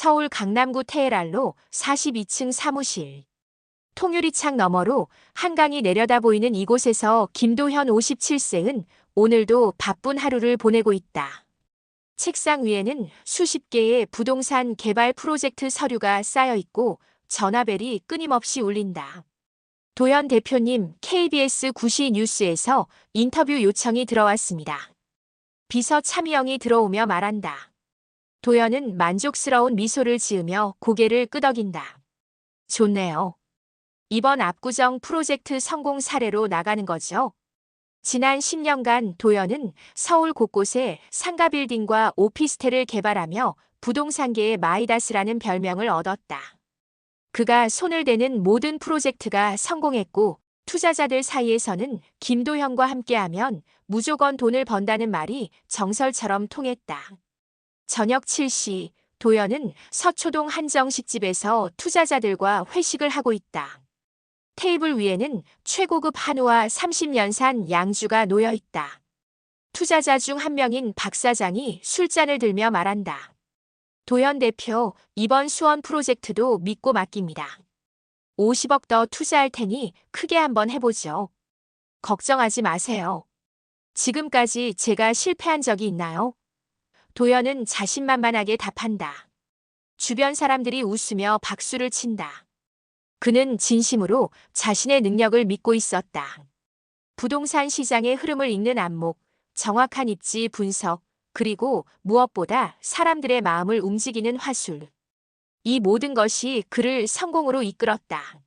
서울 강남구 테헤랄로 42층 사무실. 통유리창 너머로 한강이 내려다 보이는 이곳에서 김도현 57세는 오늘도 바쁜 하루를 보내고 있다. 책상 위에는 수십 개의 부동산 개발 프로젝트 서류가 쌓여 있고 전화벨이 끊임없이 울린다. 도현 대표님, KBS 9시 뉴스에서 인터뷰 요청이 들어왔습니다. 비서 차미영이 들어오며 말한다. 도현은 만족스러운 미소를 지으며 고개를 끄덕인다. 좋네요. 이번 압구정 프로젝트 성공 사례로 나가는 거죠. 지난 10년간 도현은 서울 곳곳에 상가 빌딩과 오피스텔을 개발하며 부동산계의 마이다스라는 별명을 얻었다. 그가 손을 대는 모든 프로젝트가 성공했고 투자자들 사이에서는 김도현과 함께하면 무조건 돈을 번다는 말이 정설처럼 통했다. 저녁 7시 도현은 서초동 한정식집에서 투자자들과 회식을 하고 있다. 테이블 위에는 최고급 한우와 30년산 양주가 놓여 있다. 투자자 중 한 명인 박 사장이 술잔을 들며 말한다. 도현 대표, 이번 수원 프로젝트도 믿고 맡깁니다. 50억 더 투자할 테니 크게 한번 해보죠. 걱정하지 마세요. 지금까지 제가 실패한 적이 있나요? 도현은 자신만만하게 답한다. 주변 사람들이 웃으며 박수를 친다. 그는 진심으로 자신의 능력을 믿고 있었다. 부동산 시장의 흐름을 읽는 안목, 정확한 입지 분석, 그리고 무엇보다 사람들의 마음을 움직이는 화술. 이 모든 것이 그를 성공으로 이끌었다.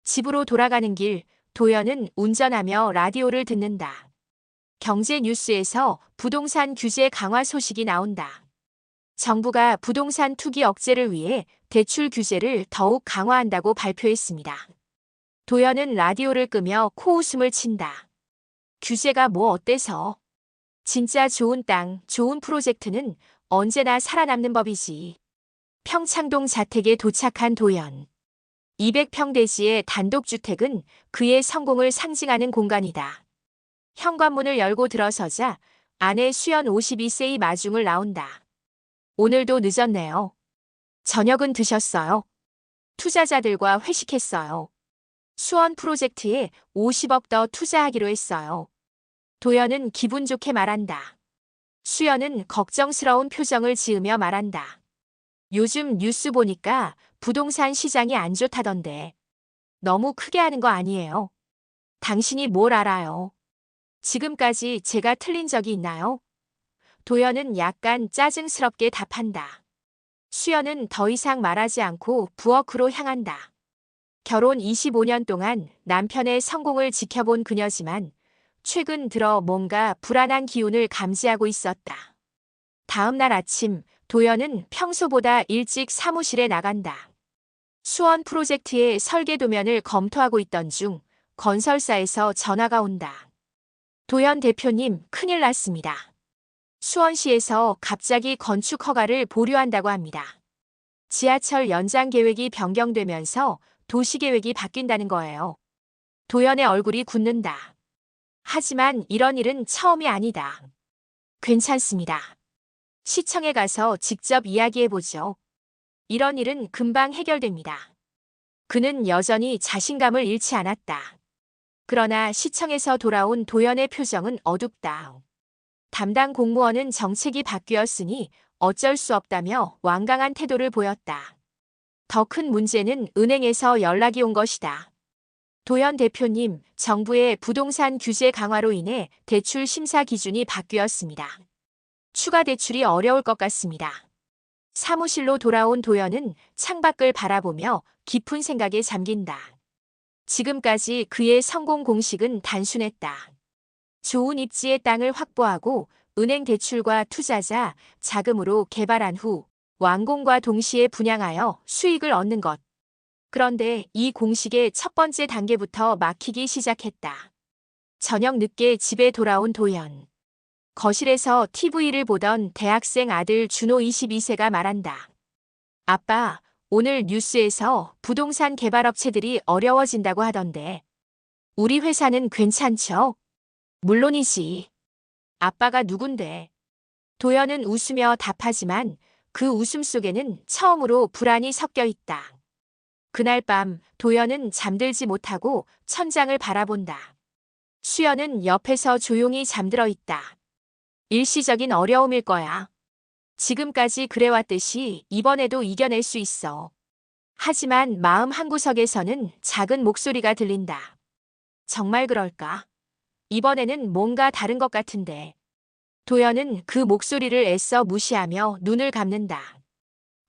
집으로 돌아가는 길, 도현은 운전하며 라디오를 듣는다. 경제 뉴스에서 부동산 규제 강화 소식이 나온다. 정부가 부동산 투기 억제를 위해 대출 규제를 더욱 강화한다고 발표했습니다. 도현은 라디오를 끄며 코웃음을 친다. 규제가 뭐 어때서? 진짜 좋은 땅, 좋은 프로젝트는 언제나 살아남는 법이지. 평창동 자택에 도착한 도현. 200평 대지의 단독주택은 그의 성공을 상징하는 공간이다. 현관문을 열고 들어서자 아내 수연 52세의 마중을 나온다. 오늘도 늦었네요. 저녁은 드셨어요? 투자자들과 회식했어요. 수원 프로젝트에 50억 더 투자하기로 했어요. 도현은 기분 좋게 말한다. 수연은 걱정스러운 표정을 지으며 말한다. 요즘 뉴스 보니까 부동산 시장이 안 좋다던데. 너무 크게 하는 거 아니에요? 당신이 뭘 알아요? 지금까지 제가 틀린 적이 있나요? 도현은 약간 짜증스럽게 답한다. 수연은 더 이상 말하지 않고 부엌으로 향한다. 결혼 25년 동안 남편의 성공을 지켜본 그녀지만 최근 들어 뭔가 불안한 기운을 감지하고 있었다. 다음 날 아침 도현은 평소보다 일찍 사무실에 나간다. 수원 프로젝트의 설계 도면을 검토하고 있던 중 건설사에서 전화가 온다. 도현 대표님, 큰일 났습니다. 수원시에서 갑자기 건축 허가를 보류한다고 합니다. 지하철 연장 계획이 변경되면서 도시계획이 바뀐다는 거예요. 도현의 얼굴이 굳는다. 하지만 이런 일은 처음이 아니다. 괜찮습니다. 시청에 가서 직접 이야기해보죠. 이런 일은 금방 해결됩니다. 그는 여전히 자신감을 잃지 않았다. 그러나 시청에서 돌아온 도현의 표정은 어둡다. 담당 공무원은 정책이 바뀌었으니 어쩔 수 없다며 완강한 태도를 보였다. 더 큰 문제는 은행에서 연락이 온 것이다. 도현 대표님, 정부의 부동산 규제 강화로 인해 대출 심사 기준이 바뀌었습니다. 추가 대출이 어려울 것 같습니다. 사무실로 돌아온 도현은 창밖을 바라보며 깊은 생각에 잠긴다. 지금까지 그의 성공 공식은 단순했다. 좋은 입지의 땅을 확보하고 은행 대출과 투자자, 자금으로 개발한 후 완공과 동시에 분양하여 수익을 얻는 것. 그런데 이 공식의 첫 번째 단계부터 막히기 시작했다. 저녁 늦게 집에 돌아온 도현. 거실에서 TV를 보던 대학생 아들 준호 22세가 말한다. 아빠, 오늘 뉴스에서 부동산 개발업체들이 어려워진다고 하던데. 우리 회사는 괜찮죠? 물론이지. 아빠가 누군데? 도현은 웃으며 답하지만 그 웃음 속에는 처음으로 불안이 섞여 있다. 그날 밤 도연은 잠들지 못하고 천장을 바라본다. 수연은 옆에서 조용히 잠들어 있다. 일시적인 어려움일 거야. 지금까지 그래왔듯이 이번에도 이겨낼 수 있어. 하지만 마음 한구석에서는 작은 목소리가 들린다. 정말 그럴까? 이번에는 뭔가 다른 것 같은데. 도연은 그 목소리를 애써 무시하며 눈을 감는다.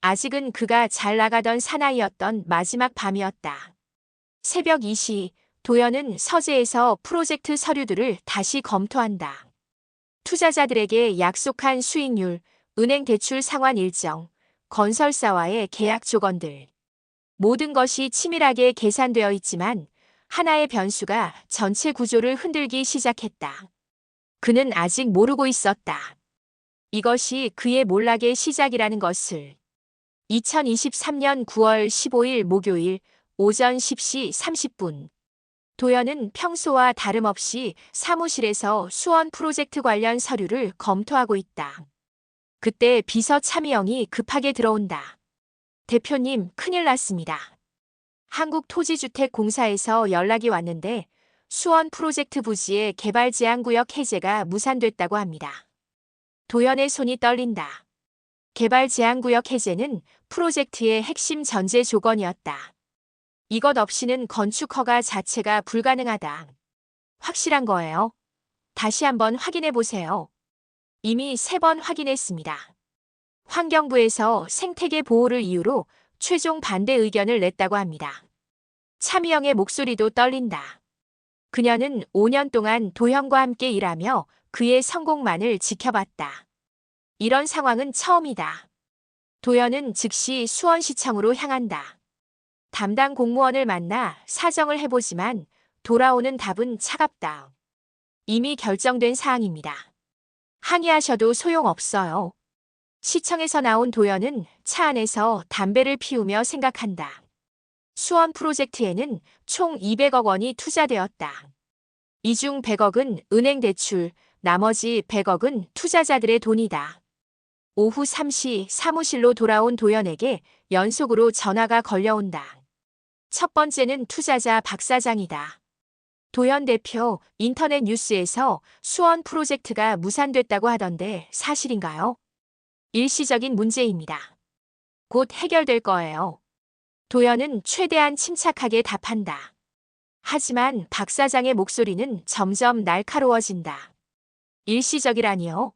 아직은 그가 잘 나가던 사나이였던 마지막 밤이었다. 새벽 2시, 도연은 서재에서 프로젝트 서류들을 다시 검토한다. 투자자들에게 약속한 수익률, 은행 대출 상환 일정, 건설사와의 계약 조건들. 모든 것이 치밀하게 계산되어 있지만 하나의 변수가 전체 구조를 흔들기 시작했다. 그는 아직 모르고 있었다. 이것이 그의 몰락의 시작이라는 것을. 2023년 9월 15일 목요일 오전 10시 30분. 도연은 평소와 다름없이 사무실에서 수원 프로젝트 관련 서류를 검토하고 있다. 그때 비서 차미영이 급하게 들어온다. 대표님, 큰일 났습니다. 한국토지주택공사에서 연락이 왔는데 수원 프로젝트 부지의 개발 제한구역 해제가 무산됐다고 합니다. 도연의 손이 떨린다. 개발 제한구역 해제는 프로젝트의 핵심 전제 조건이었다. 이것 없이는 건축 허가 자체가 불가능하다. 확실한 거예요. 다시 한번 확인해 보세요. 이미 3번 확인했습니다. 환경부에서 생태계 보호를 이유로 최종 반대 의견을 냈다고 합니다. 차미영의 목소리도 떨린다. 그녀는 5년 동안 도현과 함께 일하며 그의 성공만을 지켜봤다. 이런 상황은 처음이다. 도현은 즉시 수원시청으로 향한다. 담당 공무원을 만나 사정을 해보지만 돌아오는 답은 차갑다. 이미 결정된 사항입니다. 항의하셔도 소용없어요. 시청에서 나온 도연은 차 안에서 담배를 피우며 생각한다. 수원 프로젝트에는 총 200억 원이 투자되었다. 이 중 100억은 은행 대출, 나머지 100억은 투자자들의 돈이다. 오후 3시 사무실로 돌아온 도연에게 연속으로 전화가 걸려온다. 첫 번째는 투자자 박 사장이다. 도연 대표, 인터넷 뉴스에서 수원 프로젝트가 무산됐다고 하던데 사실인가요? 일시적인 문제입니다. 곧 해결될 거예요. 도연은 최대한 침착하게 답한다. 하지만 박 사장의 목소리는 점점 날카로워진다. 일시적이라니요?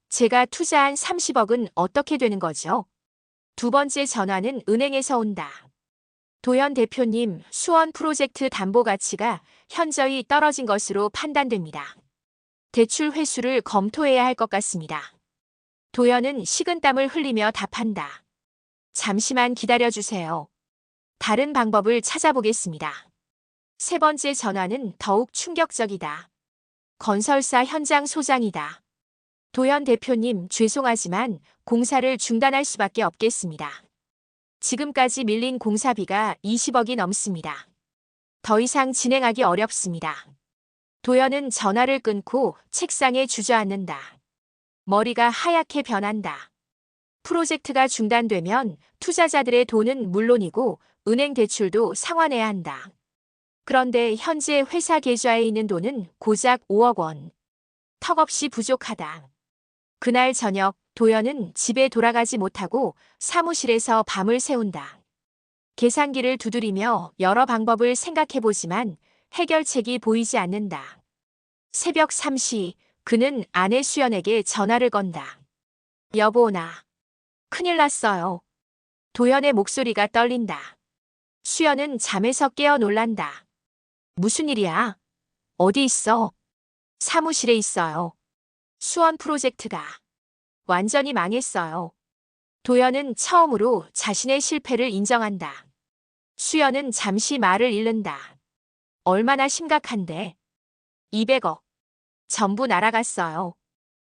제가 투자한 30억은 어떻게 되는 거죠? 두 번째 전화는 은행에서 온다. 도연 대표님, 수원 프로젝트 담보 가치가 현저히 떨어진 것으로 판단됩니다. 대출 회수를 검토해야 할 것 같습니다. 도연은 식은땀을 흘리며 답한다. 잠시만 기다려주세요. 다른 방법을 찾아보겠습니다. 세 번째 전화는 더욱 충격적이다. 건설사 현장 소장이다. 도연 대표님, 죄송하지만 공사를 중단할 수밖에 없겠습니다. 지금까지 밀린 공사비가 20억이 넘습니다. 더 이상 진행하기 어렵습니다. 도연은 전화를 끊고 책상에 주저앉는다. 머리가 하얗게 변한다. 프로젝트가 중단되면 투자자들의 돈은 물론이고 은행 대출도 상환해야 한다. 그런데 현재 회사 계좌에 있는 돈은 고작 5억 원. 턱없이 부족하다. 그날 저녁 도연은 집에 돌아가지 못하고 사무실에서 밤을 새운다. 계산기를 두드리며 여러 방법을 생각해보지만 해결책이 보이지 않는다. 새벽 3시 그는 아내 수연에게 전화를 건다. 여보, 나 큰일 났어요. 도연의 목소리가 떨린다. 수연은 잠에서 깨어 놀란다. 무슨 일이야? 어디 있어? 사무실에 있어요. 수원 프로젝트가 완전히 망했어요. 도연은 처음으로 자신의 실패를 인정한다. 수연은 잠시 말을 잃는다. 얼마나 심각한데? 200억. 전부 날아갔어요.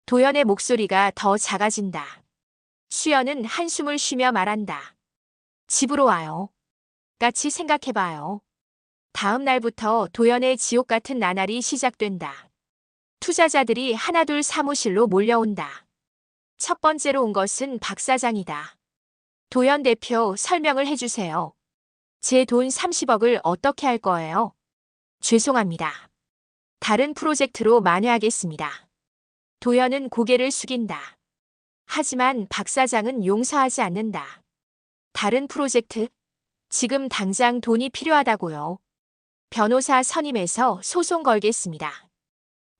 도연의 목소리가 더 작아진다. 수연은 한숨을 쉬며 말한다. 집으로 와요. 같이 생각해봐요. 다음 날부터 도연의 지옥 같은 나날이 시작된다. 투자자들이 하나둘 사무실로 몰려온다. 첫 번째로 온 것은 박 사장이다. 도현 대표 설명을 해주세요. 제 돈 30억을 어떻게 할 거예요? 죄송합니다. 다른 프로젝트로 만회하겠습니다. 도현은 고개를 숙인다. 하지만 박 사장은 용서하지 않는다. 다른 프로젝트? 지금 당장 돈이 필요하다고요. 변호사 선임해서 소송 걸겠습니다.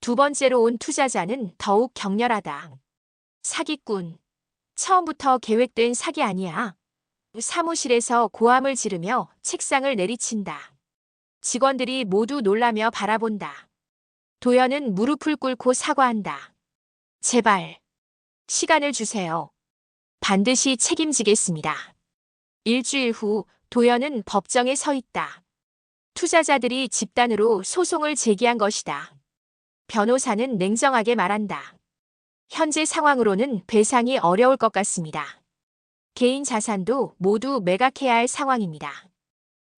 두 번째로 온 투자자는 더욱 격렬하다. 사기꾼. 처음부터 계획된 사기 아니야. 사무실에서 고함을 지르며 책상을 내리친다. 직원들이 모두 놀라며 바라본다. 도현은 무릎을 꿇고 사과한다. 제발, 시간을 주세요. 반드시 책임지겠습니다. 일주일 후 도현은 법정에 서 있다. 투자자들이 집단으로 소송을 제기한 것이다. 변호사는 냉정하게 말한다. 현재 상황으로는 배상이 어려울 것 같습니다. 개인 자산도 모두 매각해야 할 상황입니다.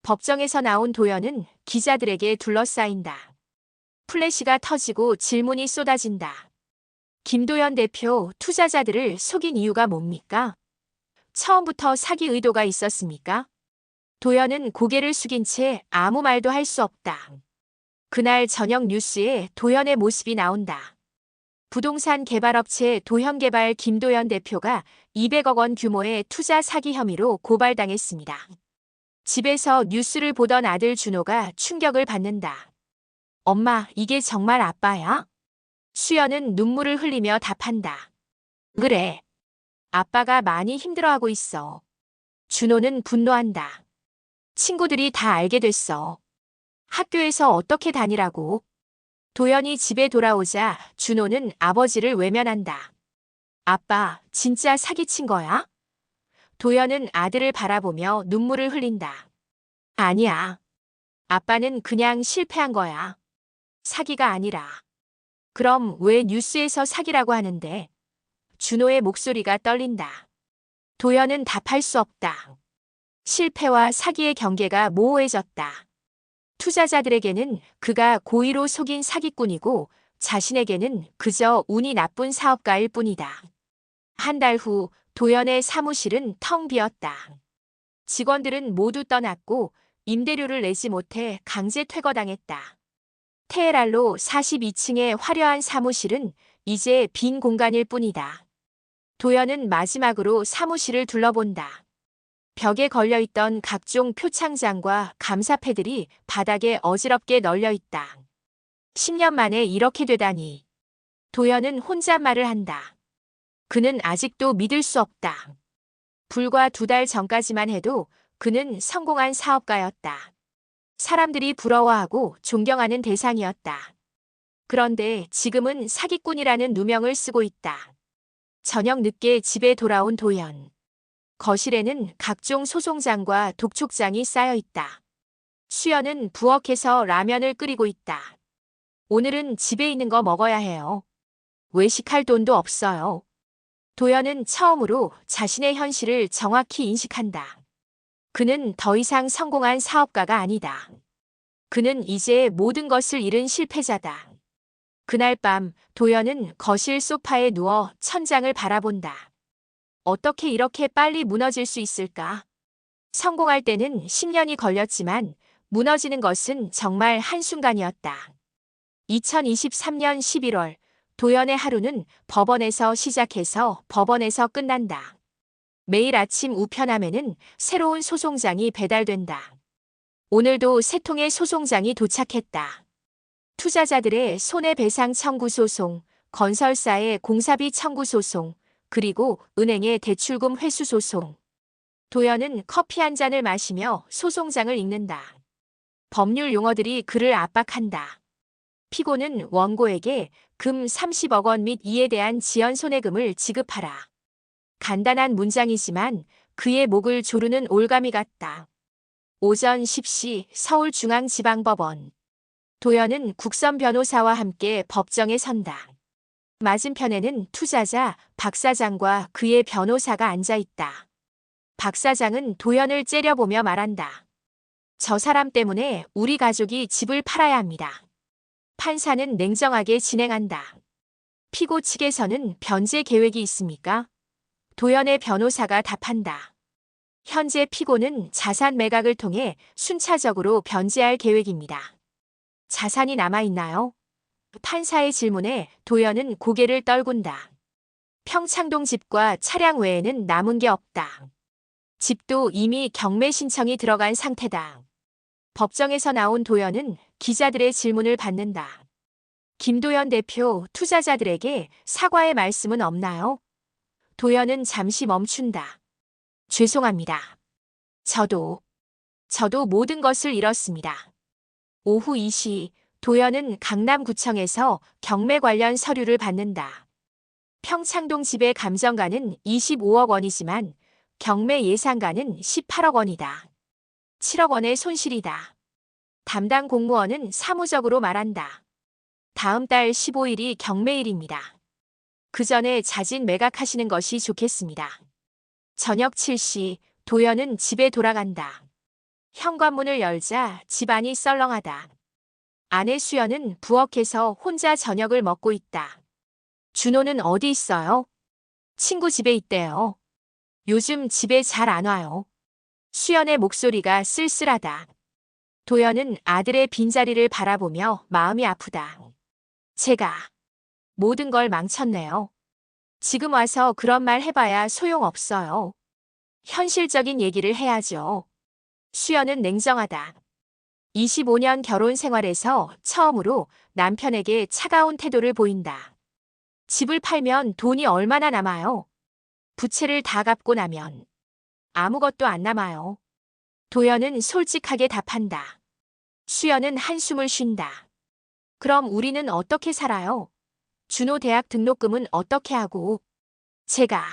법정에서 나온 도현은 기자들에게 둘러싸인다. 플래시가 터지고 질문이 쏟아진다. 김도현 대표, 투자자들을 속인 이유가 뭡니까? 처음부터 사기 의도가 있었습니까? 도현은 고개를 숙인 채 아무 말도 할 수 없다. 그날 저녁 뉴스에 도현의 모습이 나온다. 부동산 개발업체 도현개발 김도현 대표가 200억 원 규모의 투자 사기 혐의로 고발당했습니다. 집에서 뉴스를 보던 아들 준호가 충격을 받는다. 엄마, 이게 정말 아빠야? 수연은 눈물을 흘리며 답한다. 그래. 아빠가 많이 힘들어하고 있어. 준호는 분노한다. 친구들이 다 알게 됐어. 학교에서 어떻게 다니라고? 도연이 집에 돌아오자 준호는 아버지를 외면한다. 아빠, 진짜 사기친 거야? 도연은 아들을 바라보며 눈물을 흘린다. 아니야. 아빠는 그냥 실패한 거야. 사기가 아니라. 그럼 왜 뉴스에서 사기라고 하는데? 준호의 목소리가 떨린다. 도연은 답할 수 없다. 실패와 사기의 경계가 모호해졌다. 투자자들에게는 그가 고의로 속인 사기꾼이고 자신에게는 그저 운이 나쁜 사업가일 뿐이다. 한 달 후 도연의 사무실은 텅 비었다. 직원들은 모두 떠났고 임대료를 내지 못해 강제 퇴거당했다. 테헤랄로 42층의 화려한 사무실은 이제 빈 공간일 뿐이다. 도연은 마지막으로 사무실을 둘러본다. 벽에 걸려있던 각종 표창장과 감사패들이 바닥에 어지럽게 널려있다. 10년 만에 이렇게 되다니. 도연은 혼잣말을 한다. 그는 아직도 믿을 수 없다. 불과 2달 전까지만 해도 그는 성공한 사업가였다. 사람들이 부러워하고 존경하는 대상이었다. 그런데 지금은 사기꾼이라는 누명을 쓰고 있다. 저녁 늦게 집에 돌아온 도연. 거실에는 각종 소송장과 독촉장이 쌓여 있다. 수연은 부엌에서 라면을 끓이고 있다. 오늘은 집에 있는 거 먹어야 해요. 외식할 돈도 없어요. 도연은 처음으로 자신의 현실을 정확히 인식한다. 그는 더 이상 성공한 사업가가 아니다. 그는 이제 모든 것을 잃은 실패자다. 그날 밤 도연은 거실 소파에 누워 천장을 바라본다. 어떻게 이렇게 빨리 무너질 수 있을까? 성공할 때는 10년이 걸렸지만 무너지는 것은 정말 한순간이었다. 2023년 11월 도연의 하루는 법원에서 시작해서 법원에서 끝난다. 매일 아침 우편함에는 새로운 소송장이 배달된다. 오늘도 3통의 소송장이 도착했다. 투자자들의 손해배상 청구 소송, 건설사의 공사비 청구 소송, 그리고 은행의 대출금 회수 소송. 도연은 커피 한 잔을 마시며 소송장을 읽는다. 법률 용어들이 그를 압박한다. 피고는 원고에게 금 30억 원 및 이에 대한 지연 손해금을 지급하라. 간단한 문장이지만 그의 목을 조르는 올가미 같다. 오전 10시 서울중앙지방법원. 도연은 국선 변호사와 함께 법정에 선다. 맞은편에는 투자자 박 사장과 그의 변호사가 앉아 있다. 박 사장은 도연을 째려보며 말한다. 저 사람 때문에 우리 가족이 집을 팔아야 합니다. 판사는 냉정하게 진행한다. 피고 측에서는 변제 계획이 있습니까? 도연의 변호사가 답한다. 현재 피고는 자산 매각을 통해 순차적으로 변제할 계획입니다. 자산이 남아있나요? 판사의 질문에 도연은 고개를 떨군다. 평창동 집과 차량 외에는 남은 게 없다. 집도 이미 경매 신청이 들어간 상태다. 법정에서 나온 도연은 기자들의 질문을 받는다. 김도연 대표, 투자자들에게 사과의 말씀은 없나요? 도연은 잠시 멈춘다. 죄송합니다. 저도 모든 것을 잃었습니다. 오후 2시 도연은 강남구청에서 경매 관련 서류를 받는다. 평창동 집의 감정가는 25억 원이지만 경매 예상가는 18억 원이다. 7억 원의 손실이다. 담당 공무원은 사무적으로 말한다. 다음 달 15일이 경매일입니다. 그 전에 자진 매각하시는 것이 좋겠습니다. 저녁 7시 도연은 집에 돌아간다. 현관문을 열자 집안이 썰렁하다. 아내 수연은 부엌에서 혼자 저녁을 먹고 있다. 준호는 어디 있어요? 친구 집에 있대요. 요즘 집에 잘 안 와요. 수연의 목소리가 쓸쓸하다. 도연은 아들의 빈자리를 바라보며 마음이 아프다. 제가 모든 걸 망쳤네요. 지금 와서 그런 말 해봐야 소용없어요. 현실적인 얘기를 해야죠. 수연은 냉정하다. 25년 결혼 생활에서 처음으로 남편에게 차가운 태도를 보인다. 집을 팔면 돈이 얼마나 남아요? 부채를 다 갚고 나면 아무것도 안 남아요. 도연은 솔직하게 답한다. 수연은 한숨을 쉰다. 그럼 우리는 어떻게 살아요? 준호 대학 등록금은 어떻게 하고? 제가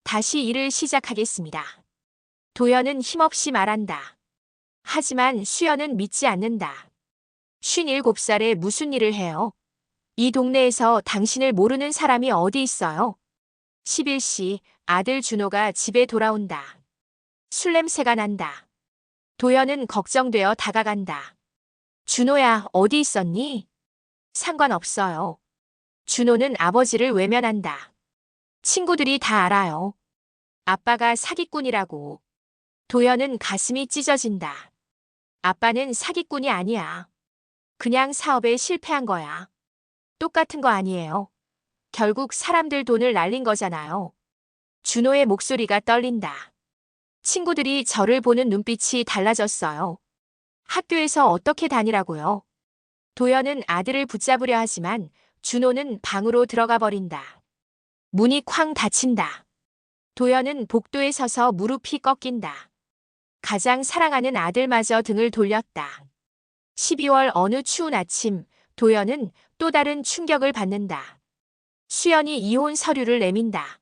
다시 일을 시작하겠습니다. 도연은 힘없이 말한다. 하지만 수연은 믿지 않는다. 57살에 무슨 일을 해요? 이 동네에서 당신을 모르는 사람이 어디 있어요? 11시 아들 준호가 집에 돌아온다. 술 냄새가 난다. 도연은 걱정되어 다가간다. 준호야, 어디 있었니? 상관없어요. 준호는 아버지를 외면한다. 친구들이 다 알아요. 아빠가 사기꾼이라고. 도연은 가슴이 찢어진다. 아빠는 사기꾼이 아니야. 그냥 사업에 실패한 거야. 똑같은 거 아니에요. 결국 사람들 돈을 날린 거잖아요. 준호의 목소리가 떨린다. 친구들이 저를 보는 눈빛이 달라졌어요. 학교에서 어떻게 다니라고요? 도연은 아들을 붙잡으려 하지만 준호는 방으로 들어가 버린다. 문이 쾅 닫힌다. 도연은 복도에 서서 무릎이 꺾인다. 가장 사랑하는 아들마저 등을 돌렸다. 12월 어느 추운 아침, 도연은 또 다른 충격을 받는다. 수연이 이혼 서류를 내민다.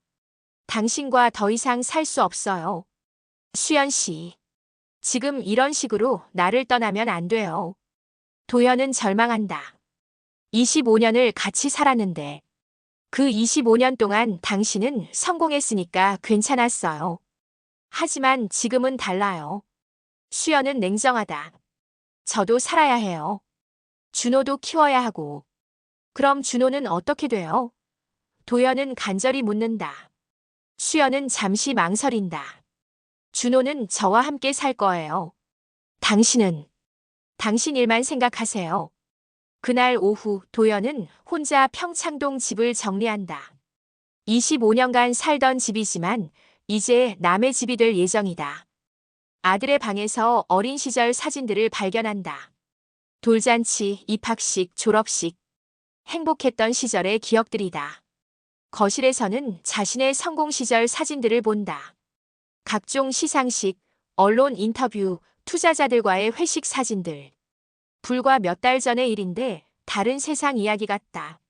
당신과 더 이상 살 수 없어요. 수연 씨, 지금 이런 식으로 나를 떠나면 안 돼요. 도연은 절망한다. 25년을 같이 살았는데 그 25년 동안 당신은 성공했으니까 괜찮았어요. 하지만 지금은 달라요. 수연은 냉정하다. 저도 살아야 해요. 준호도 키워야 하고. 그럼 준호는 어떻게 돼요? 도연은 간절히 묻는다. 수연은 잠시 망설인다. 준호는 저와 함께 살 거예요. 당신은 당신 일만 생각하세요. 그날 오후 도연은 혼자 평창동 집을 정리한다. 25년간 살던 집이지만 이제 남의 집이 될 예정이다. 아들의 방에서 어린 시절 사진들을 발견한다. 돌잔치, 입학식, 졸업식. 행복했던 시절의 기억들이다. 거실에서는 자신의 성공 시절 사진들을 본다. 각종 시상식, 언론 인터뷰, 투자자들과의 회식 사진들. 불과 몇 달 전의 일인데 다른 세상 이야기 같다.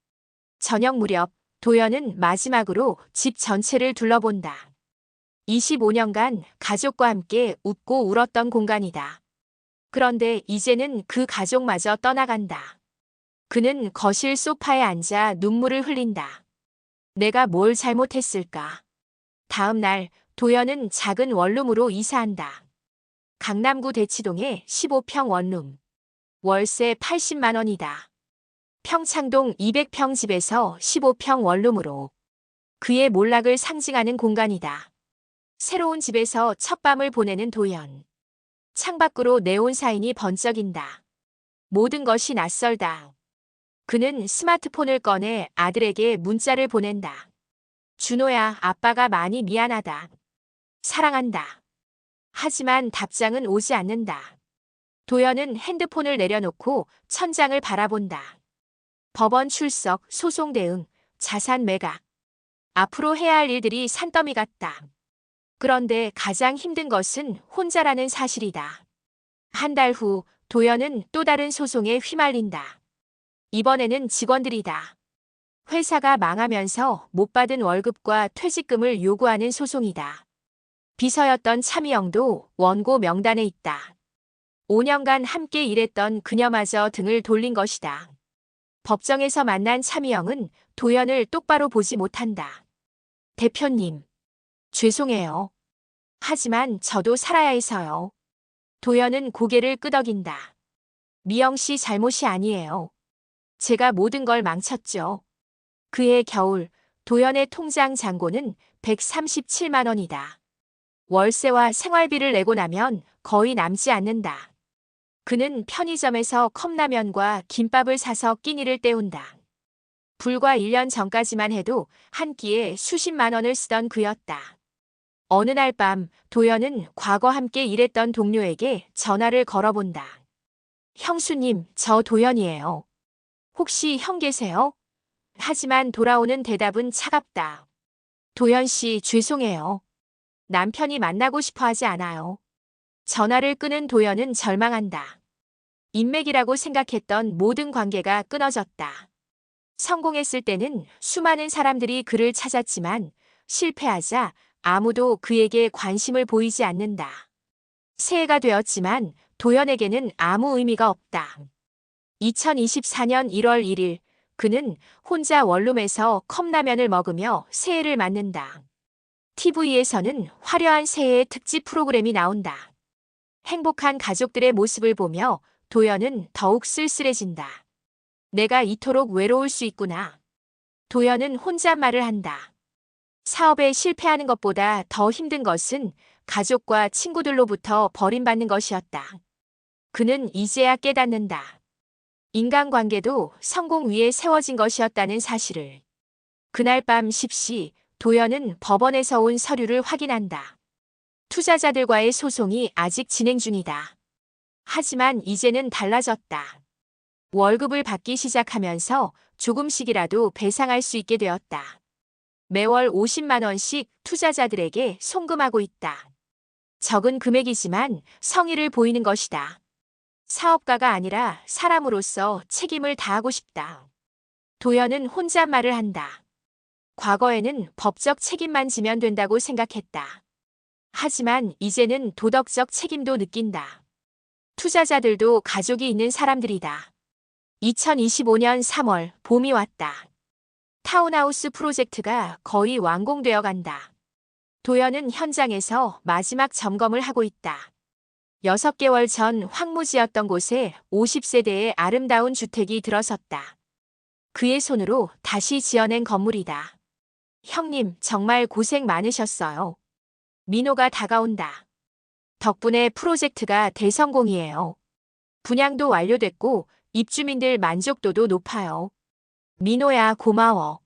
저녁 무렵 도연은 마지막으로 집 전체를 둘러본다. 25년간 가족과 함께 웃고 울었던 공간이다. 그런데 이제는 그 가족마저 떠나간다. 그는 거실 소파에 앉아 눈물을 흘린다. 내가 뭘 잘못했을까? 다음 날 도연은 작은 원룸으로 이사한다. 강남구 대치동의 15평 원룸. 월세 80만 원이다. 평창동 200평 집에서 15평 원룸으로 그의 몰락을 상징하는 공간이다. 새로운 집에서 첫 밤을 보내는 도연. 창밖으로 네온 사인이 번쩍인다. 모든 것이 낯설다. 그는 스마트폰을 꺼내 아들에게 문자를 보낸다. 준호야, 아빠가 많이 미안하다. 사랑한다. 하지만 답장은 오지 않는다. 도연은 핸드폰을 내려놓고 천장을 바라본다. 법원 출석, 소송 대응, 자산 매각. 앞으로 해야 할 일들이 산더미 같다. 그런데 가장 힘든 것은 혼자라는 사실이다. 한 달 후 도연은 또 다른 소송에 휘말린다. 이번에는 직원들이다. 회사가 망하면서 못 받은 월급과 퇴직금을 요구하는 소송이다. 비서였던 차미영도 원고 명단에 있다. 5년간 함께 일했던 그녀마저 등을 돌린 것이다. 법정에서 만난 차미영은 도연을 똑바로 보지 못한다. 대표님, 죄송해요. 하지만 저도 살아야 해서요. 도연은 고개를 끄덕인다. 미영 씨 잘못이 아니에요. 제가 모든 걸 망쳤죠. 그해 겨울, 도연의 통장 잔고는 137만 원이다. 월세와 생활비를 내고 나면 거의 남지 않는다. 그는 편의점에서 컵라면과 김밥을 사서 끼니를 때운다. 불과 1년 전까지만 해도 한 끼에 수십만 원을 쓰던 그였다. 어느 날 밤 도연은 과거 함께 일했던 동료에게 전화를 걸어본다. 형수님, 저 도연이에요. 혹시 형 계세요? 하지만 돌아오는 대답은 차갑다. 도연 씨, 죄송해요. 남편이 만나고 싶어 하지 않아요. 전화를 끄는 도연은 절망한다. 인맥이라고 생각했던 모든 관계가 끊어졌다. 성공했을 때는 수많은 사람들이 그를 찾았지만 실패하자 아무도 그에게 관심을 보이지 않는다. 새해가 되었지만 도연에게는 아무 의미가 없다. 2024년 1월 1일 그는 혼자 원룸에서 컵라면을 먹으며 새해를 맞는다. TV에서는 화려한 새해 특집 프로그램이 나온다. 행복한 가족들의 모습을 보며 도연은 더욱 쓸쓸해진다. 내가 이토록 외로울 수 있구나. 도연은 혼잣말을 한다. 사업에 실패하는 것보다 더 힘든 것은 가족과 친구들로부터 버림받는 것이었다. 그는 이제야 깨닫는다. 인간관계도 성공 위에 세워진 것이었다는 사실을. 그날 밤 10시 도연은 법원에서 온 서류를 확인한다. 투자자들과의 소송이 아직 진행 중이다. 하지만 이제는 달라졌다. 월급을 받기 시작하면서 조금씩이라도 배상할 수 있게 되었다. 매월 50만 원씩 투자자들에게 송금하고 있다. 적은 금액이지만 성의를 보이는 것이다. 사업가가 아니라 사람으로서 책임을 다하고 싶다. 도연은 혼잣말을 한다. 과거에는 법적 책임만 지면 된다고 생각했다. 하지만 이제는 도덕적 책임도 느낀다. 투자자들도 가족이 있는 사람들이다. 2025년 3월 봄이 왔다. 타운하우스 프로젝트가 거의 완공되어 간다. 도연은 현장에서 마지막 점검을 하고 있다. 6개월 전 황무지였던 곳에 50세대의 아름다운 주택이 들어섰다. 그의 손으로 다시 지어낸 건물이다. 형님, 정말 고생 많으셨어요. 민호가 다가온다. 덕분에 프로젝트가 대성공이에요. 분양도 완료됐고 입주민들 만족도도 높아요. 민호야, 고마워.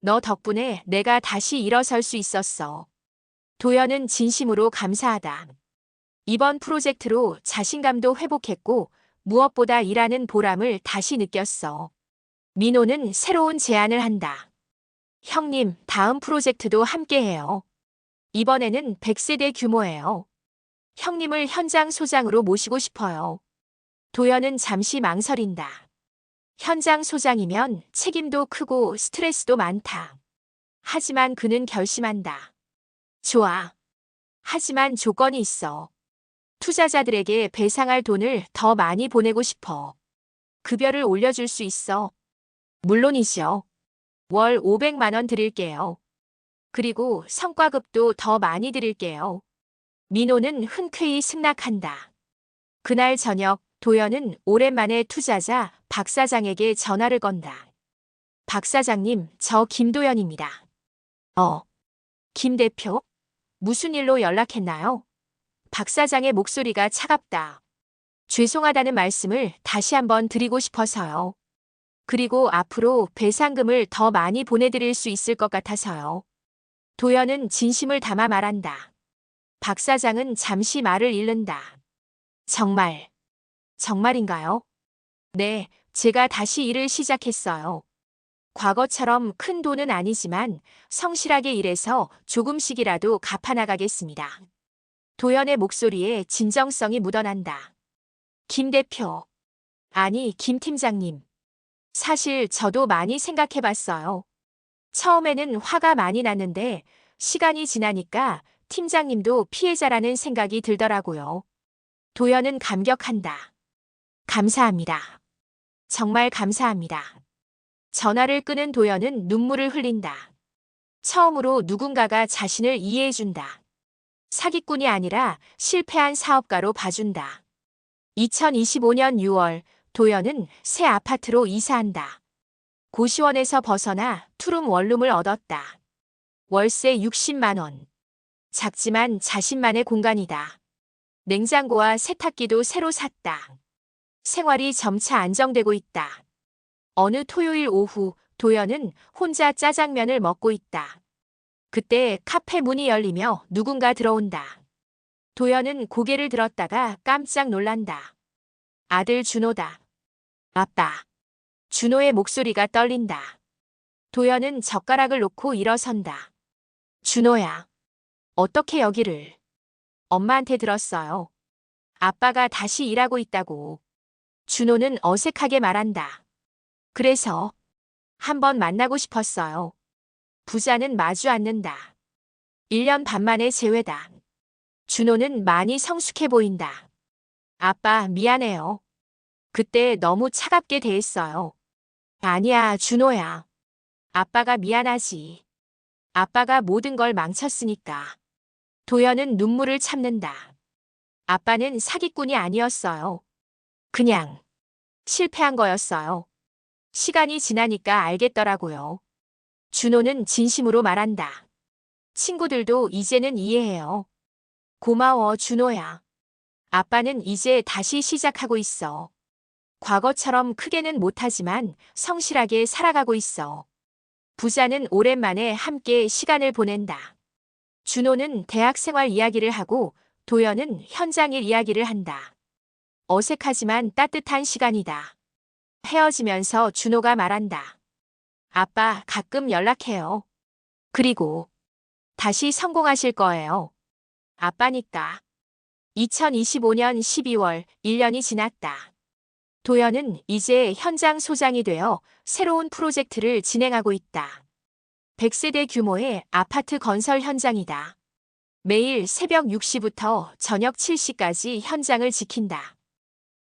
너 덕분에 내가 다시 일어설 수 있었어. 도연은 진심으로 감사하다. 이번 프로젝트로 자신감도 회복했고 무엇보다 일하는 보람을 다시 느꼈어. 민호는 새로운 제안을 한다. 형님, 다음 프로젝트도 함께해요. 이번에는 100세대 규모예요. 형님을 현장 소장으로 모시고 싶어요. 도연은 잠시 망설인다. 현장 소장이면 책임도 크고 스트레스도 많다. 하지만 그는 결심한다. 좋아. 하지만 조건이 있어. 투자자들에게 배상할 돈을 더 많이 보내고 싶어. 급여를 올려줄 수 있어. 물론이죠. 월 500만 원 드릴게요. 그리고 성과급도 더 많이 드릴게요. 민호는 흔쾌히 승낙한다. 그날 저녁 도연은 오랜만에 투자자 박 사장에게 전화를 건다. 박 사장님, 저 김도연입니다. 김 대표? 무슨 일로 연락했나요? 박 사장의 목소리가 차갑다. 죄송하다는 말씀을 다시 한번 드리고 싶어서요. 그리고 앞으로 배상금을 더 많이 보내드릴 수 있을 것 같아서요. 도연은 진심을 담아 말한다. 박 사장은 잠시 말을 잃는다. 정말인가요? 네, 제가 다시 일을 시작했어요. 과거처럼 큰 돈은 아니지만 성실하게 일해서 조금씩이라도 갚아나가겠습니다. 도연의 목소리에 진정성이 묻어난다. 김 대표. 아니, 김 팀장님. 사실 저도 많이 생각해봤어요. 처음에는 화가 많이 났는데 시간이 지나니까 팀장님도 피해자라는 생각이 들더라고요. 도연은 감격한다. 감사합니다. 정말 감사합니다. 전화를 끄는 도연은 눈물을 흘린다. 처음으로 누군가가 자신을 이해해준다. 사기꾼이 아니라 실패한 사업가로 봐준다. 2025년 6월 도연은 새 아파트로 이사한다. 고시원에서 벗어나 투룸 원룸을 얻었다. 월세 60만 원. 작지만 자신만의 공간이다. 냉장고와 세탁기도 새로 샀다. 생활이 점차 안정되고 있다. 어느 토요일 오후 도연은 혼자 짜장면을 먹고 있다. 그때 카페 문이 열리며 누군가 들어온다. 도연은 고개를 들었다가 깜짝 놀란다. 아들 준호다. 아빠. 준호의 목소리가 떨린다. 도연은 젓가락을 놓고 일어선다. 준호야. 어떻게 여기를? 엄마한테 들었어요. 아빠가 다시 일하고 있다고. 준호는 어색하게 말한다. 그래서 한번 만나고 싶었어요. 부자는 마주 앉는다. 1년 반 만에 재회다. 준호는 많이 성숙해 보인다. 아빠, 미안해요. 그때 너무 차갑게 대했어요. 아니야, 준호야. 아빠가 미안하지. 아빠가 모든 걸 망쳤으니까. 도연은 눈물을 참는다. 아빠는 사기꾼이 아니었어요. 그냥 실패한 거였어요. 시간이 지나니까 알겠더라고요. 준호는 진심으로 말한다. 친구들도 이제는 이해해요. 고마워, 준호야. 아빠는 이제 다시 시작하고 있어. 과거처럼 크게는 못하지만 성실하게 살아가고 있어. 부자는 오랜만에 함께 시간을 보낸다. 준호는 대학 생활 이야기를 하고 도연은 현장 일 이야기를 한다. 어색하지만 따뜻한 시간이다. 헤어지면서 준호가 말한다. 아빠, 가끔 연락해요. 그리고 다시 성공하실 거예요. 아빠니까. 2025년 12월 1년이 지났다. 도연은 이제 현장 소장이 되어 새로운 프로젝트를 진행하고 있다. 100세대 규모의 아파트 건설 현장이다. 매일 새벽 6시부터 저녁 7시까지 현장을 지킨다.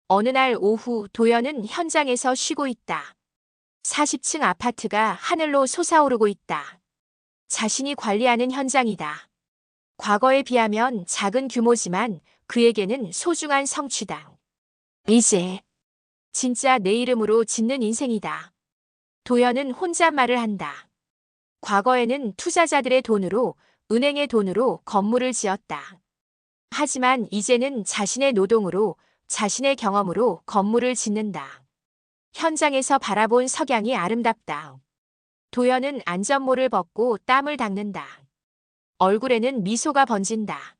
어느 날 오후 도연은 현장에서 쉬고 있다. 40층 아파트가 하늘로 솟아오르고 있다. 자신이 관리하는 현장이다. 과거에 비하면 작은 규모지만 그에게는 소중한 성취다. 이제 진짜 내 이름으로 짓는 인생이다. 도연은 혼잣말을 한다. 과거에는 투자자들의 돈으로, 은행의 돈으로 건물을 지었다. 하지만 이제는 자신의 노동으로, 자신의 경험으로 건물을 짓는다. 현장에서 바라본 석양이 아름답다. 도연은 안전모를 벗고 땀을 닦는다. 얼굴에는 미소가 번진다.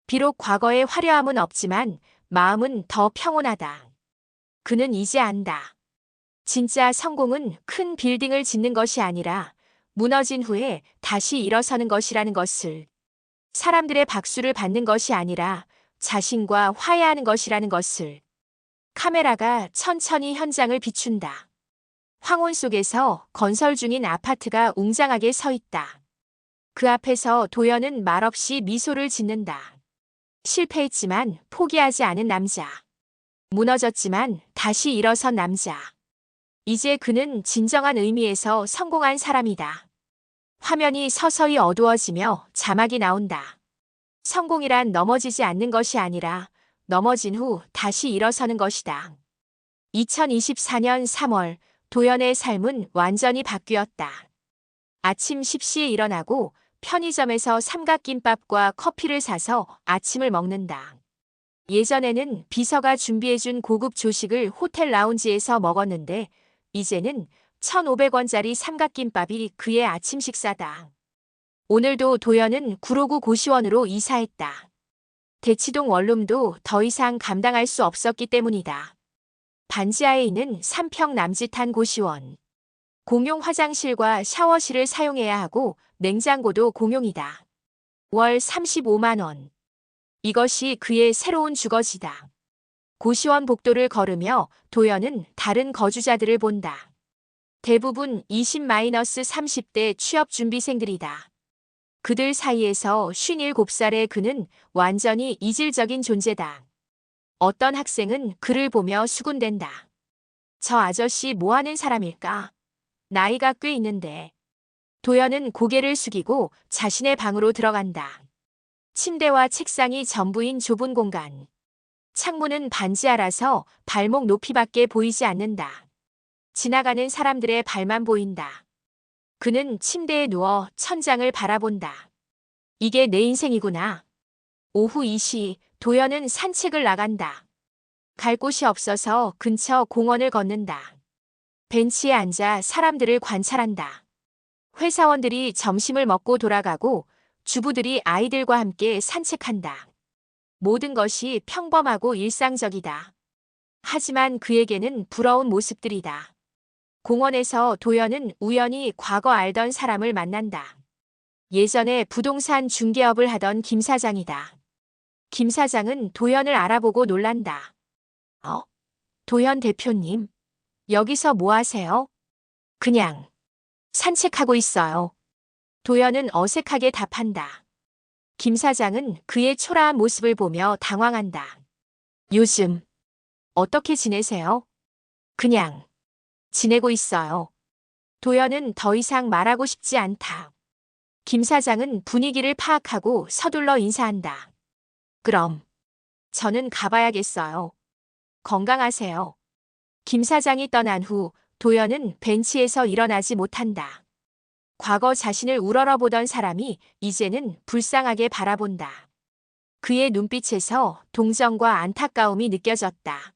비록 과거의 화려함은 없지만 마음은 더 평온하다. 그는 이제 안다. 진짜 성공은 큰 빌딩을 짓는 것이 아니라 무너진 후에 다시 일어서는 것이라는 것을. 사람들의 박수를 받는 것이 아니라 자신과 화해하는 것이라는 것을. 카메라가 천천히 현장을 비춘다. 황혼 속에서 건설 중인 아파트가 웅장하게 서 있다. 그 앞에서 도연은 말없이 미소를 짓는다. 실패했지만 포기하지 않은 남자. 무너졌지만 다시 일어선 남자. 이제 그는 진정한 의미에서 성공한 사람이다. 화면이 서서히 어두워지며 자막이 나온다. 성공이란 넘어지지 않는 것이 아니라 넘어진 후 다시 일어서는 것이다. 2024년 3월 도연의 삶은 완전히 바뀌었다. 아침 10시에 일어나고 편의점에서 삼각김밥과 커피를 사서 아침을 먹는다. 예전에는 비서가 준비해준 고급 조식을 호텔 라운지에서 먹었는데 이제는 1,500원짜리 삼각김밥이 그의 아침 식사다. 오늘도 도연은 구로구 고시원으로 이사했다. 대치동 원룸도 더 이상 감당할 수 없었기 때문이다. 반지하에 있는 3평 남짓한 고시원. 공용 화장실과 샤워실을 사용해야 하고 냉장고도 공용이다. 월 35만 원. 이것이 그의 새로운 주거지다. 고시원 복도를 걸으며 도연은 다른 거주자들을 본다. 대부분 20-30대 취업준비생들이다. 그들 사이에서 57살의 그는 완전히 이질적인 존재다. 어떤 학생은 그를 보며 수군댄다. 저 아저씨 뭐 하는 사람일까? 나이가 꽤 있는데. 도연은 고개를 숙이고 자신의 방으로 들어간다. 침대와 책상이 전부인 좁은 공간. 창문은 반지하라서 발목 높이밖에 보이지 않는다. 지나가는 사람들의 발만 보인다. 그는 침대에 누워 천장을 바라본다. 이게 내 인생이구나. 오후 2시 도연은 산책을 나간다. 갈 곳이 없어서 근처 공원을 걷는다. 벤치에 앉아 사람들을 관찰한다. 회사원들이 점심을 먹고 돌아가고 주부들이 아이들과 함께 산책한다. 모든 것이 평범하고 일상적이다. 하지만 그에게는 부러운 모습들이다. 공원에서 도연은 우연히 과거 알던 사람을 만난다. 예전에 부동산 중개업을 하던 김 사장이다. 김 사장은 도연을 알아보고 놀란다. 도연 대표님, 여기서 뭐 하세요? 그냥 산책하고 있어요. 도연은 어색하게 답한다. 김 사장은 그의 초라한 모습을 보며 당황한다. 요즘 어떻게 지내세요? 그냥 지내고 있어요. 도연은 더 이상 말하고 싶지 않다. 김 사장은 분위기를 파악하고 서둘러 인사한다. 그럼 저는 가봐야겠어요. 건강하세요. 김 사장이 떠난 후 도연은 벤치에서 일어나지 못한다. 과거 자신을 우러러보던 사람이 이제는 불쌍하게 바라본다. 그의 눈빛에서 동정과 안타까움이 느껴졌다.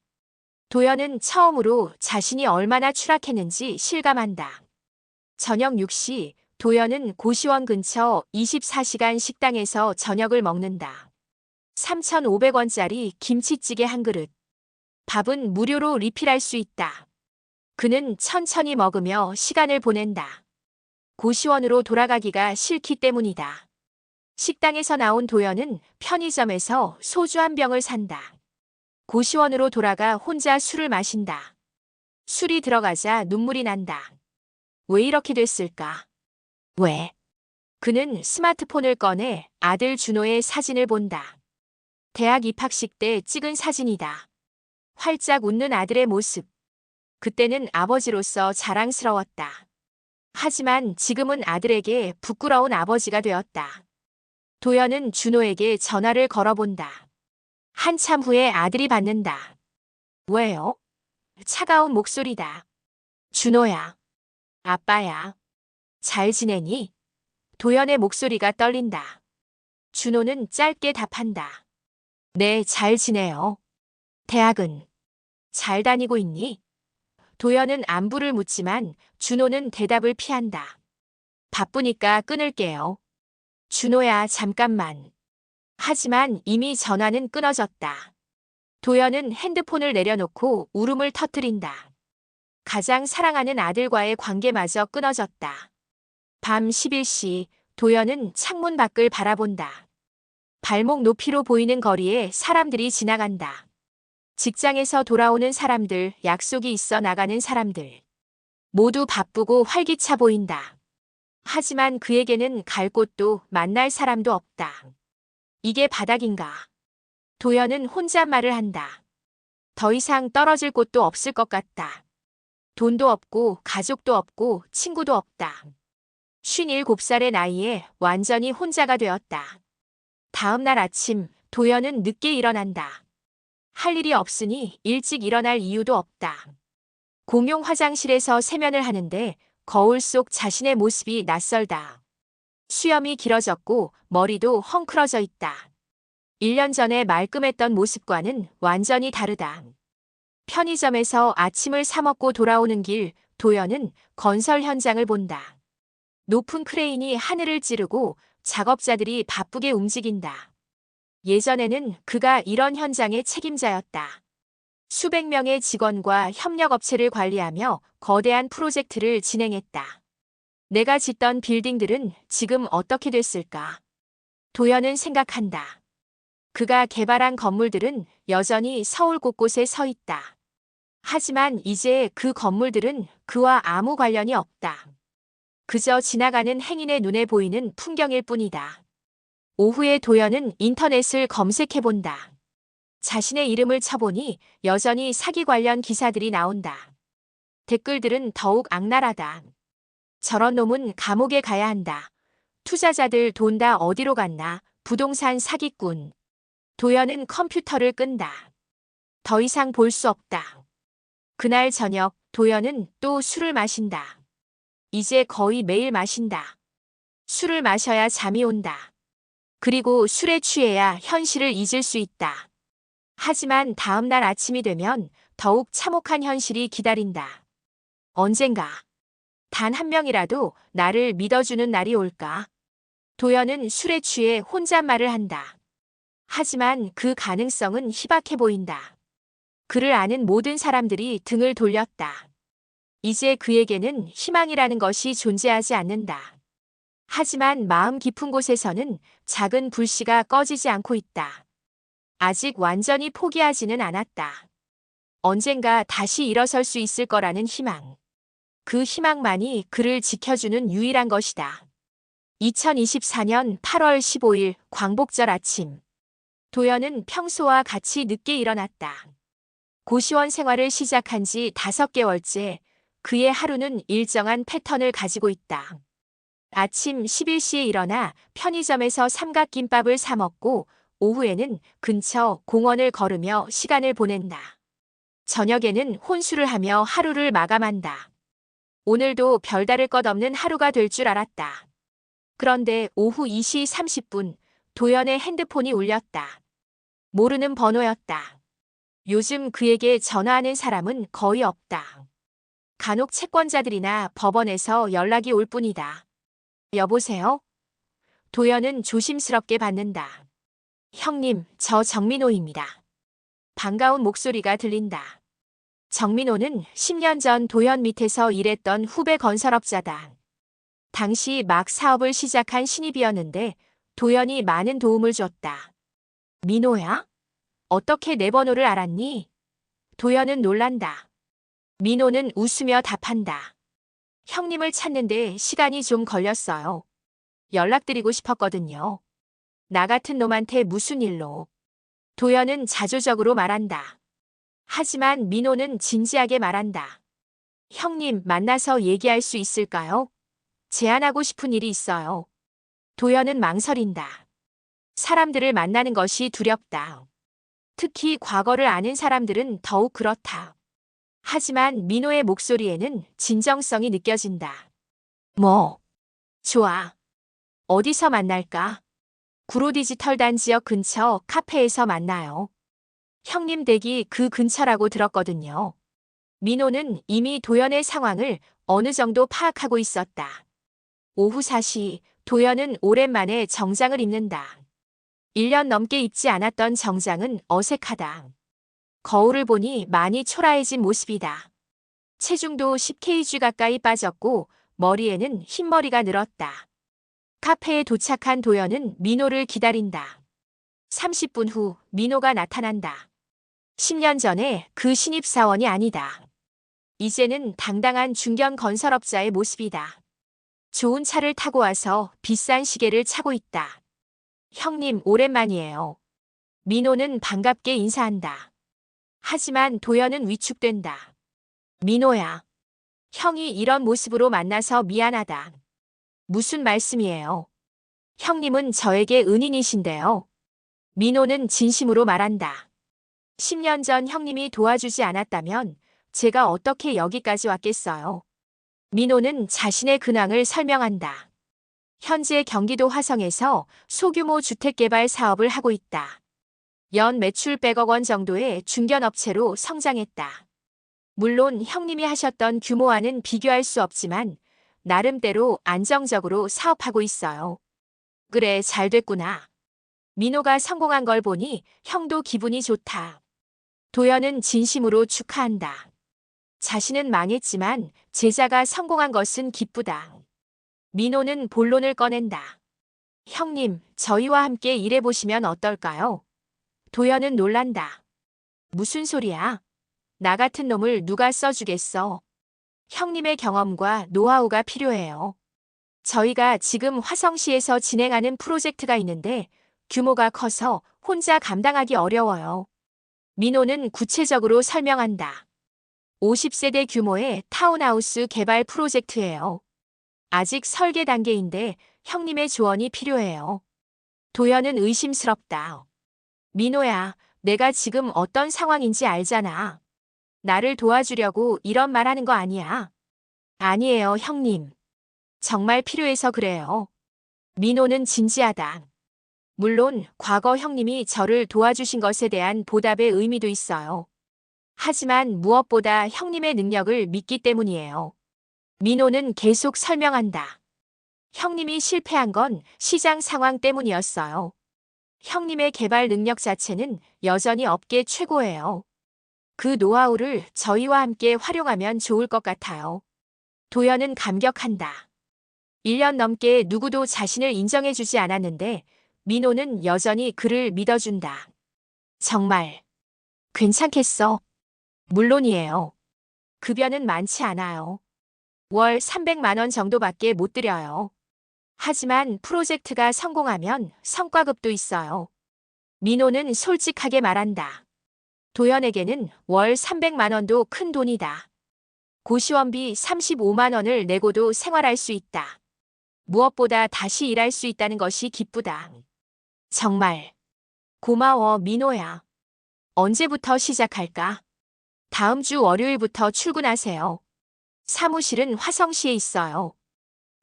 도연은 처음으로 자신이 얼마나 추락했는지 실감한다. 저녁 6시 도연은 고시원 근처 24시간 식당에서 저녁을 먹는다. 3,500원짜리 김치찌개 한 그릇. 밥은 무료로 리필할 수 있다. 그는 천천히 먹으며 시간을 보낸다. 고시원으로 돌아가기가 싫기 때문이다. 식당에서 나온 도연은 편의점에서 소주 한 병을 산다. 고시원으로 돌아가 혼자 술을 마신다. 술이 들어가자 눈물이 난다. 왜 이렇게 됐을까? 왜? 그는 스마트폰을 꺼내 아들 준호의 사진을 본다. 대학 입학식 때 찍은 사진이다. 활짝 웃는 아들의 모습. 그때는 아버지로서 자랑스러웠다. 하지만 지금은 아들에게 부끄러운 아버지가 되었다. 도연은 준호에게 전화를 걸어본다. 한참 후에 아들이 받는다. 왜요? 차가운 목소리다. 준호야. 아빠야. 잘 지내니? 도연의 목소리가 떨린다. 준호는 짧게 답한다. 네, 잘 지내요. 대학은 잘 다니고 있니? 도연은 안부를 묻지만 준호는 대답을 피한다. 바쁘니까 끊을게요. 준호야, 잠깐만. 하지만 이미 전화는 끊어졌다. 도연은 핸드폰을 내려놓고 울음을 터뜨린다. 가장 사랑하는 아들과의 관계마저 끊어졌다. 밤 11시 도연은 창문 밖을 바라본다. 발목 높이로 보이는 거리에 사람들이 지나간다. 직장에서 돌아오는 사람들, 약속이 있어 나가는 사람들. 모두 바쁘고 활기차 보인다. 하지만 그에게는 갈 곳도 만날 사람도 없다. 이게 바닥인가? 도연은 혼잣말을 한다. 더 이상 떨어질 곳도 없을 것 같다. 돈도 없고 가족도 없고 친구도 없다. 57살의 나이에 완전히 혼자가 되었다. 다음 날 아침 도연은 늦게 일어난다. 할 일이 없으니 일찍 일어날 이유도 없다. 공용 화장실에서 세면을 하는데 거울 속 자신의 모습이 낯설다. 수염이 길어졌고 머리도 헝클어져 있다. 1년 전에 말끔했던 모습과는 완전히 다르다. 편의점에서 아침을 사 먹고 돌아오는 길, 도연은 건설 현장을 본다. 높은 크레인이 하늘을 찌르고 작업자들이 바쁘게 움직인다. 예전에는 그가 이런 현장의 책임자였다. 수백 명의 직원과 협력업체를 관리하며 거대한 프로젝트를 진행했다. 내가 짓던 빌딩들은 지금 어떻게 됐을까? 도연은 생각한다. 그가 개발한 건물들은 여전히 서울 곳곳에 서 있다. 하지만 이제 그 건물들은 그와 아무 관련이 없다. 그저 지나가는 행인의 눈에 보이는 풍경일 뿐이다. 오후에 도연은 인터넷을 검색해본다. 자신의 이름을 쳐보니 여전히 사기 관련 기사들이 나온다. 댓글들은 더욱 악랄하다. 저런 놈은 감옥에 가야 한다. 투자자들 돈 다 어디로 갔나? 부동산 사기꾼. 도연은 컴퓨터를 끈다. 더 이상 볼 수 없다. 그날 저녁 도연은 또 술을 마신다. 이제 거의 매일 마신다. 술을 마셔야 잠이 온다. 그리고 술에 취해야 현실을 잊을 수 있다. 하지만 다음 날 아침이 되면 더욱 참혹한 현실이 기다린다. 언젠가 단 한 명이라도 나를 믿어주는 날이 올까? 도연은 술에 취해 혼잣말을 한다. 하지만 그 가능성은 희박해 보인다. 그를 아는 모든 사람들이 등을 돌렸다. 이제 그에게는 희망이라는 것이 존재하지 않는다. 하지만 마음 깊은 곳에서는 작은 불씨가 꺼지지 않고 있다. 아직 완전히 포기하지는 않았다. 언젠가 다시 일어설 수 있을 거라는 희망. 그 희망만이 그를 지켜주는 유일한 것이다. 2024년 8월 15일 광복절 아침. 도연은 평소와 같이 늦게 일어났다. 고시원 생활을 시작한 지 5개월째, 그의 하루는 일정한 패턴을 가지고 있다. 아침 11시에 일어나 편의점에서 삼각김밥을 사 먹고 오후에는 근처 공원을 걸으며 시간을 보낸다. 저녁에는 혼술을 하며 하루를 마감한다. 오늘도 별다를 것 없는 하루가 될 줄 알았다. 그런데 오후 2시 30분 도연의 핸드폰이 울렸다. 모르는 번호였다. 요즘 그에게 전화하는 사람은 거의 없다. 간혹 채권자들이나 법원에서 연락이 올 뿐이다. 여보세요? 도연은 조심스럽게 받는다. 형님, 저 정민호입니다. 반가운 목소리가 들린다. 정민호는 10년 전 도연 밑에서 일했던 후배 건설업자다. 당시 막 사업을 시작한 신입이었는데 도연이 많은 도움을 줬다. 민호야? 어떻게 내 번호를 알았니? 도연은 놀란다. 민호는 웃으며 답한다. 형님을 찾는데 시간이 좀 걸렸어요. 연락드리고 싶었거든요. 나 같은 놈한테 무슨 일로? 도연은 자조적으로 말한다. 하지만 민호는 진지하게 말한다. 형님 만나서 얘기할 수 있을까요? 제안하고 싶은 일이 있어요. 도연은 망설인다. 사람들을 만나는 것이 두렵다. 특히 과거를 아는 사람들은 더욱 그렇다. 하지만 민호의 목소리에는 진정성이 느껴진다. 뭐? 좋아. 어디서 만날까? 구로디지털 단지역 근처 카페에서 만나요. 형님 댁이 그 근처라고 들었거든요. 민호는 이미 도연의 상황을 어느 정도 파악하고 있었다. 오후 4시 도연은 오랜만에 정장을 입는다. 1년 넘게 입지 않았던 정장은 어색하다. 거울을 보니 많이 초라해진 모습이다. 체중도 10kg 가까이 빠졌고 머리에는 흰머리가 늘었다. 카페에 도착한 도연은 민호를 기다린다. 30분 후 민호가 나타난다. 10년 전에 그 신입사원이 아니다. 이제는 당당한 중견 건설업자의 모습이다. 좋은 차를 타고 와서 비싼 시계를 차고 있다. 형님 오랜만이에요. 민호는 반갑게 인사한다. 하지만 도연은 위축된다. 민호야. 형이 이런 모습으로 만나서 미안하다. 무슨 말씀이에요? 형님은 저에게 은인이신데요. 민호는 진심으로 말한다. 10년 전 형님이 도와주지 않았다면 제가 어떻게 여기까지 왔겠어요. 민호는 자신의 근황을 설명한다. 현재 경기도 화성에서 소규모 주택개발 사업을 하고 있다. 연 매출 100억 원 정도의 중견업체로 성장했다. 물론 형님이 하셨던 규모와는 비교할 수 없지만 나름대로 안정적으로 사업하고 있어요. 그래, 잘 됐구나. 민호가 성공한 걸 보니 형도 기분이 좋다. 도연은 진심으로 축하한다. 자신은 망했지만 제자가 성공한 것은 기쁘다. 민호는 본론을 꺼낸다. 형님, 저희와 함께 일해보시면 어떨까요? 도연은 놀란다. 무슨 소리야? 나 같은 놈을 누가 써주겠어? 형님의 경험과 노하우가 필요해요. 저희가 지금 화성시에서 진행하는 프로젝트가 있는데 규모가 커서 혼자 감당하기 어려워요. 민호는 구체적으로 설명한다. 50세대 규모의 타운하우스 개발 프로젝트예요. 아직 설계 단계인데 형님의 조언이 필요해요. 도연은 의심스럽다. 민호야, 내가 지금 어떤 상황인지 알잖아. 나를 도와주려고 이런 말 하는 거 아니야. 아니에요, 형님. 정말 필요해서 그래요. 민호는 진지하다. 물론 과거 형님이 저를 도와주신 것에 대한 보답의 의미도 있어요. 하지만 무엇보다 형님의 능력을 믿기 때문이에요. 민호는 계속 설명한다. 형님이 실패한 건 시장 상황 때문이었어요. 형님의 개발 능력 자체는 여전히 업계 최고예요. 그 노하우를 저희와 함께 활용하면 좋을 것 같아요. 도연은 감격한다. 1년 넘게 누구도 자신을 인정해주지 않았는데 민호는 여전히 그를 믿어준다. 정말 괜찮겠어? 물론이에요. 급여는 많지 않아요. 월 300만 원 정도밖에 못 드려요. 하지만 프로젝트가 성공하면 성과급도 있어요. 민호는 솔직하게 말한다. 도연에게는 월 300만 원도 큰 돈이다. 고시원비 35만 원을 내고도 생활할 수 있다. 무엇보다 다시 일할 수 있다는 것이 기쁘다. 정말 고마워, 민호야. 언제부터 시작할까? 다음 주 월요일부터 출근하세요. 사무실은 화성시에 있어요.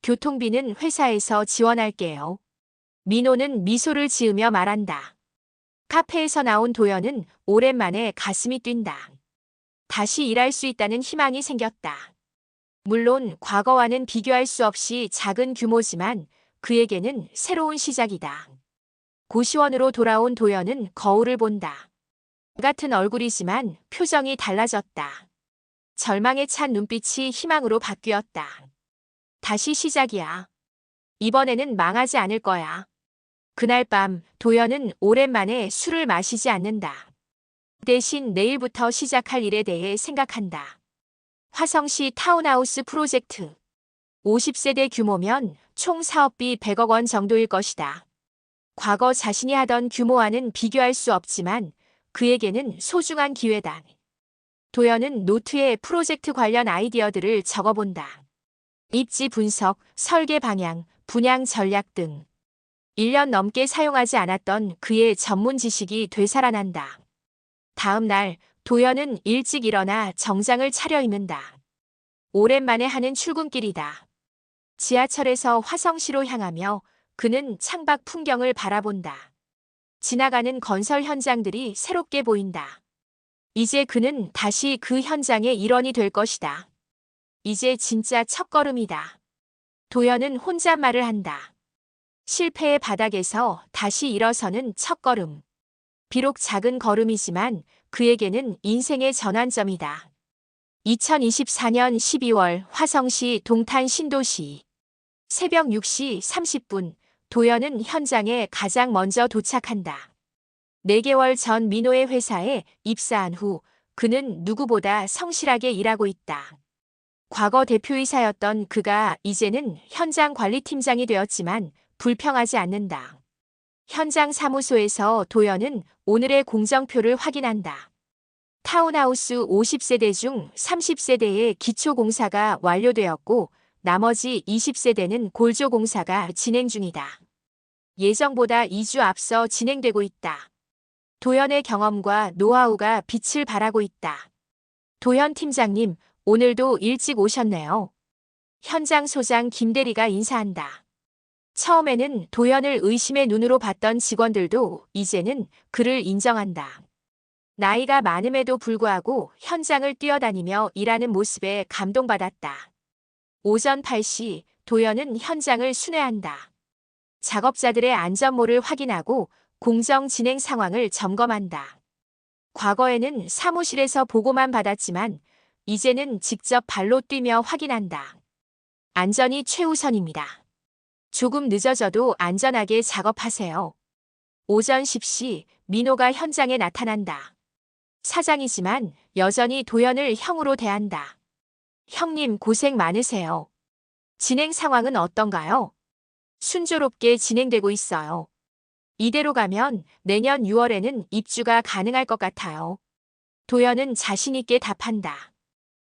교통비는 회사에서 지원할게요. 민호는 미소를 지으며 말한다. 카페에서 나온 도연은 오랜만에 가슴이 뛴다. 다시 일할 수 있다는 희망이 생겼다. 물론 과거와는 비교할 수 없이 작은 규모지만 그에게는 새로운 시작이다. 고시원으로 돌아온 도연은 거울을 본다. 같은 얼굴이지만 표정이 달라졌다. 절망에 찬 눈빛이 희망으로 바뀌었다. 다시 시작이야. 이번에는 망하지 않을 거야. 그날 밤 도연은 오랜만에 술을 마시지 않는다. 대신 내일부터 시작할 일에 대해 생각한다. 화성시 타운하우스 프로젝트. 50세대 규모면 총 사업비 100억 원 정도일 것이다. 과거 자신이 하던 규모와는 비교할 수 없지만 그에게는 소중한 기회다. 도연은 노트에 프로젝트 관련 아이디어들을 적어본다. 입지 분석, 설계 방향, 분양 전략 등 1년 넘게 사용하지 않았던 그의 전문 지식이 되살아난다. 다음 날 도연은 일찍 일어나 정장을 차려입는다. 오랜만에 하는 출근길이다. 지하철에서 화성시로 향하며 그는 창밖 풍경을 바라본다. 지나가는 건설 현장들이 새롭게 보인다. 이제 그는 다시 그 현장의 일원이 될 것이다. 이제 진짜 첫걸음이다. 도연은 혼잣말을 한다. 실패의 바닥에서 다시 일어서는 첫걸음. 비록 작은 걸음이지만 그에게는 인생의 전환점이다. 2024년 12월 화성시 동탄 신도시. 새벽 6시 30분 도연은 현장에 가장 먼저 도착한다. 4개월 전 민호의 회사에 입사한 후 그는 누구보다 성실하게 일하고 있다. 과거 대표이사였던 그가 이제는 현장 관리팀장이 되었지만 불평하지 않는다. 현장 사무소에서 도연은 오늘의 공정표를 확인한다. 타운하우스 50세대 중 30세대의 기초공사가 완료되었고 나머지 20세대는 골조공사가 진행 중이다. 예정보다 2주 앞서 진행되고 있다. 도연의 경험과 노하우가 빛을 발하고 있다. 도연 팀장님, 오늘도 일찍 오셨네요. 현장 소장 김대리가 인사한다. 처음에는 도연을 의심의 눈으로 봤던 직원들도 이제는 그를 인정한다. 나이가 많음에도 불구하고 현장을 뛰어다니며 일하는 모습에 감동받았다. 오전 8시 도연은 현장을 순회한다. 작업자들의 안전모를 확인하고 공정 진행 상황을 점검한다. 과거에는 사무실에서 보고만 받았지만 이제는 직접 발로 뛰며 확인한다. 안전이 최우선입니다. 조금 늦어져도 안전하게 작업하세요. 오전 10시 민호가 현장에 나타난다. 사장이지만 여전히 도연을 형으로 대한다. 형님 고생 많으세요. 진행 상황은 어떤가요? 순조롭게 진행되고 있어요. 이대로 가면 내년 6월에는 입주가 가능할 것 같아요. 도연은 자신있게 답한다.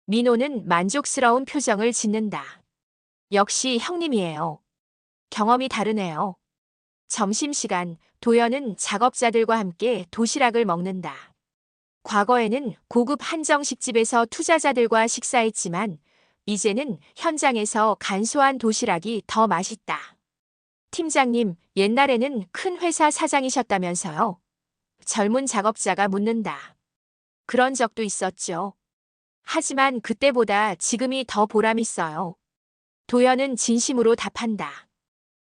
민호는 만족스러운 표정을 짓는다. 역시 형님이에요. 경험이 다르네요. 점심시간 도연은 작업자들과 함께 도시락을 먹는다. 과거에는 고급 한정식집에서 투자자들과 식사했지만 이제는 현장에서 간소한 도시락이 더 맛있다. 팀장님, 옛날에는 큰 회사 사장이셨다면서요? 젊은 작업자가 묻는다. 그런 적도 있었죠. 하지만 그때보다 지금이 더 보람있어요. 도연은 진심으로 답한다.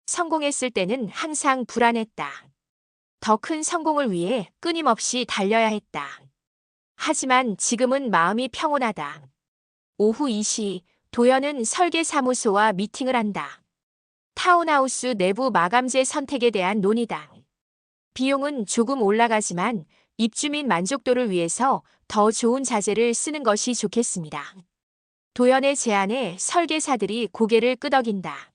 성공했을 때는 항상 불안했다. 더 큰 성공을 위해 끊임없이 달려야 했다. 하지만 지금은 마음이 평온하다. 오후 2시 도연은 설계사무소와 미팅을 한다. 타운하우스 내부 마감재 선택에 대한 논의다. 비용은 조금 올라가지만 입주민 만족도를 위해서 더 좋은 자재를 쓰는 것이 좋겠습니다. 도연의 제안에 설계사들이 고개를 끄덕인다.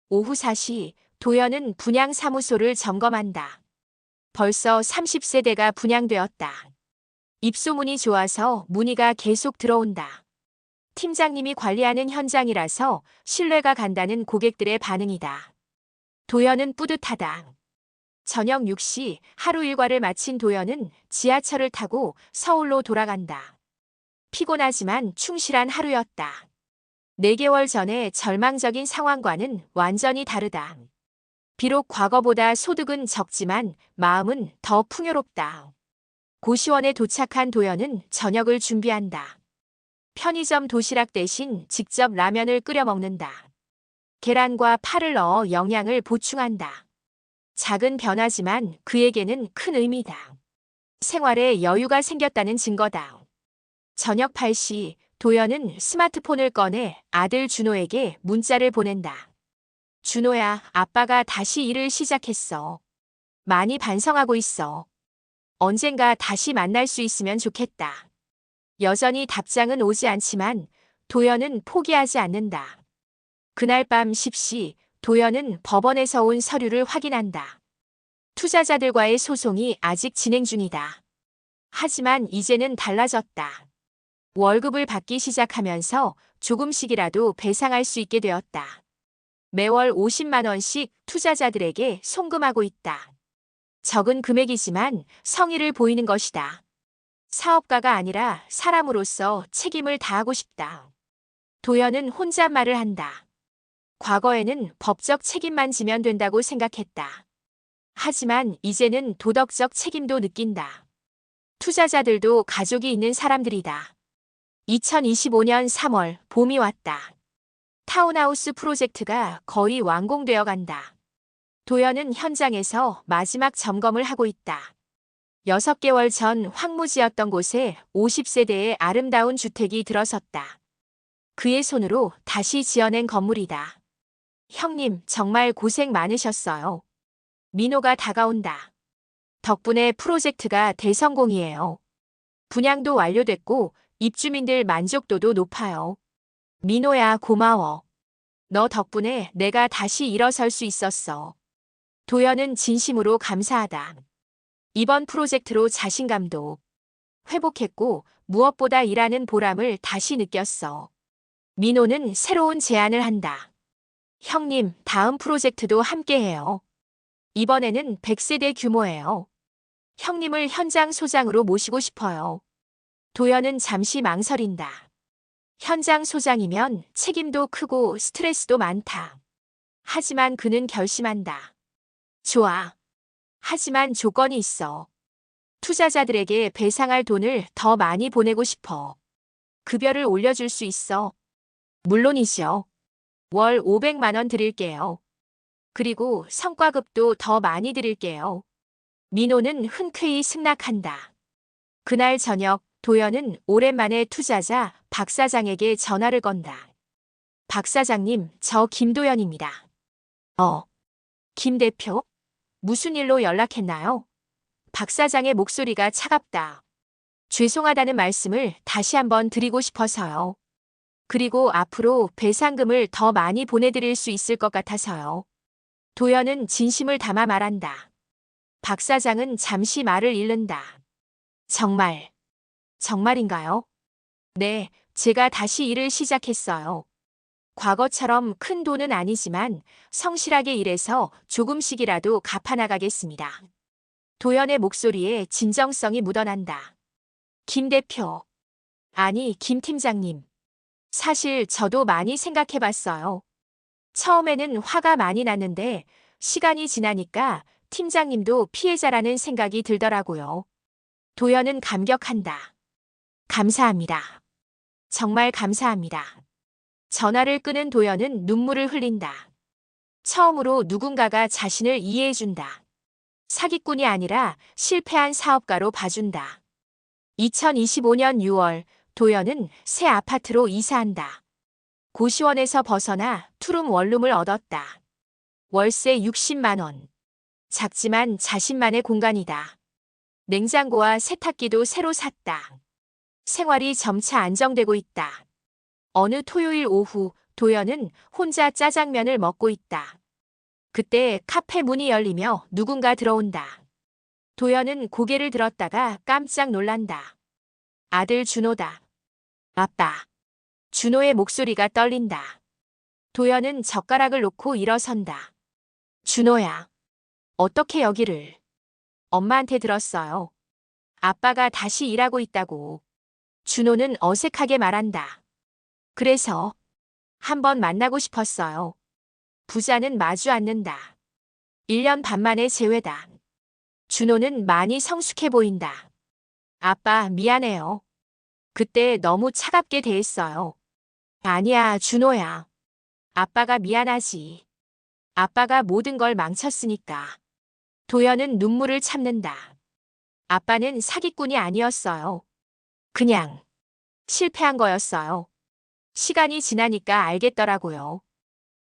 오후 4시 도연은 분양사무소를 점검한다. 벌써 30세대가 분양되었다. 입소문이 좋아서 문의가 계속 들어온다. 팀장님이 관리하는 현장이라서 신뢰가 간다는 고객들의 반응이다. 도연은 뿌듯하다. 저녁 6시 하루 일과를 마친 도연은 지하철을 타고 서울로 돌아간다. 피곤하지만 충실한 하루였다. 4개월 전의 절망적인 상황과는 완전히 다르다. 비록 과거보다 소득은 적지만 마음은 더 풍요롭다. 고시원에 도착한 도연은 저녁을 준비한다. 편의점 도시락 대신 직접 라면을 끓여 먹는다. 계란과 파를 넣어 영양을 보충한다. 작은 변화지만 그에게는 큰 의미다. 생활에 여유가 생겼다는 증거다. 저녁 8시 도연은 스마트폰을 꺼내 아들 준호에게 문자를 보낸다. 준호야, 아빠가 다시 일을 시작했어. 많이 반성하고 있어. 언젠가 다시 만날 수 있으면 좋겠다. 여전히 답장은 오지 않지만 도연은 포기하지 않는다. 그날 밤 10시 도연은 법원에서 온 서류를 확인한다. 투자자들과의 소송이 아직 진행 중이다. 하지만 이제는 달라졌다. 월급을 받기 시작하면서 조금씩이라도 배상할 수 있게 되었다. 매월 50만 원씩 투자자들에게 송금하고 있다. 적은 금액이지만 성의를 보이는 것이다. 사업가가 아니라 사람으로서 책임을 다하고 싶다. 도연은 혼잣말을 한다. 과거에는 법적 책임만 지면 된다고 생각했다. 하지만 이제는 도덕적 책임도 느낀다. 투자자들도 가족이 있는 사람들이다. 2025년 3월 봄이 왔다. 타운하우스 프로젝트가 거의 완공되어 간다. 도연은 현장에서 마지막 점검을 하고 있다. 6개월 전 황무지였던 곳에 50세대의 아름다운 주택이 들어섰다. 그의 손으로 다시 지어낸 건물이다. 형님, 정말 고생 많으셨어요. 민호가 다가온다. 덕분에 프로젝트가 대성공이에요. 분양도 완료됐고 입주민들 만족도도 높아요. 민호야, 고마워. 너 덕분에 내가 다시 일어설 수 있었어. 도연은 진심으로 감사하다. 이번 프로젝트로 자신감도 회복했고 무엇보다 일하는 보람을 다시 느꼈어. 민호는 새로운 제안을 한다. 형님, 다음 프로젝트도 함께해요. 이번에는 100세대 규모예요. 형님을 현장 소장으로 모시고 싶어요. 도연은 잠시 망설인다. 현장 소장이면 책임도 크고 스트레스도 많다. 하지만 그는 결심한다. 좋아. 하지만 조건이 있어. 투자자들에게 배상할 돈을 더 많이 보내고 싶어. 급여를 올려줄 수 있어. 물론이죠. 월 500만 원 드릴게요. 그리고 성과급도 더 많이 드릴게요. 민호는 흔쾌히 승낙한다. 그날 저녁 도연은 오랜만에 투자자 박 사장에게 전화를 건다. 박 사장님, 저 김도연입니다. 김 대표? 무슨 일로 연락했나요? 박 사장의 목소리가 차갑다. 죄송하다는 말씀을 다시 한번 드리고 싶어서요. 그리고 앞으로 배상금을 더 많이 보내드릴 수 있을 것 같아서요. 도연은 진심을 담아 말한다. 박 사장은 잠시 말을 잃는다. 정말인가요? 네, 제가 다시 일을 시작했어요. 과거처럼 큰 돈은 아니지만 성실하게 일해서 조금씩이라도 갚아나가겠습니다. 도연의 목소리에 진정성이 묻어난다. 김 대표. 아니, 김 팀장님. 사실 저도 많이 생각해봤어요. 처음에는 화가 많이 났는데 시간이 지나니까 팀장님도 피해자라는 생각이 들더라고요. 도연은 감격한다. 감사합니다. 정말 감사합니다. 전화를 끄는 도연은 눈물을 흘린다. 처음으로 누군가가 자신을 이해해준다. 사기꾼이 아니라 실패한 사업가로 봐준다. 2025년 6월 도연은 새 아파트로 이사한다. 고시원에서 벗어나 투룸 원룸을 얻었다. 월세 60만 원. 작지만 자신만의 공간이다. 냉장고와 세탁기도 새로 샀다. 생활이 점차 안정되고 있다. 어느 토요일 오후 도연은 혼자 짜장면을 먹고 있다. 그때 카페 문이 열리며 누군가 들어온다. 도연은 고개를 들었다가 깜짝 놀란다. 아들 준호다. 아빠. 준호의 목소리가 떨린다. 도연은 젓가락을 놓고 일어선다. 준호야. 어떻게 여기를? 엄마한테 들었어요. 아빠가 다시 일하고 있다고. 준호는 어색하게 말한다. 그래서 한번 만나고 싶었어요. 부자는 마주 앉는다. 1년 반 만에 재회다. 준호는 많이 성숙해 보인다. 아빠, 미안해요. 그때 너무 차갑게 대했어요. 아니야, 준호야. 아빠가 미안하지. 아빠가 모든 걸 망쳤으니까. 도연은 눈물을 참는다. 아빠는 사기꾼이 아니었어요. 그냥 실패한 거였어요. 시간이 지나니까 알겠더라고요.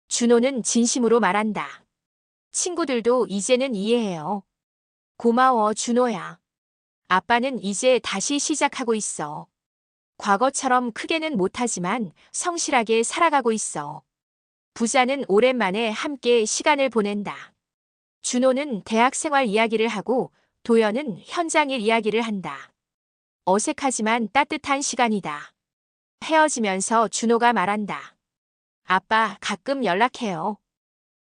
준호는 진심으로 말한다. 친구들도 이제는 이해해요. 고마워, 준호야. 아빠는 이제 다시 시작하고 있어. 과거처럼 크게는 못하지만 성실하게 살아가고 있어. 부자는 오랜만에 함께 시간을 보낸다. 준호는 대학 생활 이야기를 하고 도연은 현장일 이야기를 한다. 어색하지만 따뜻한 시간이다. 헤어지면서 준호가 말한다. 아빠, 가끔 연락해요.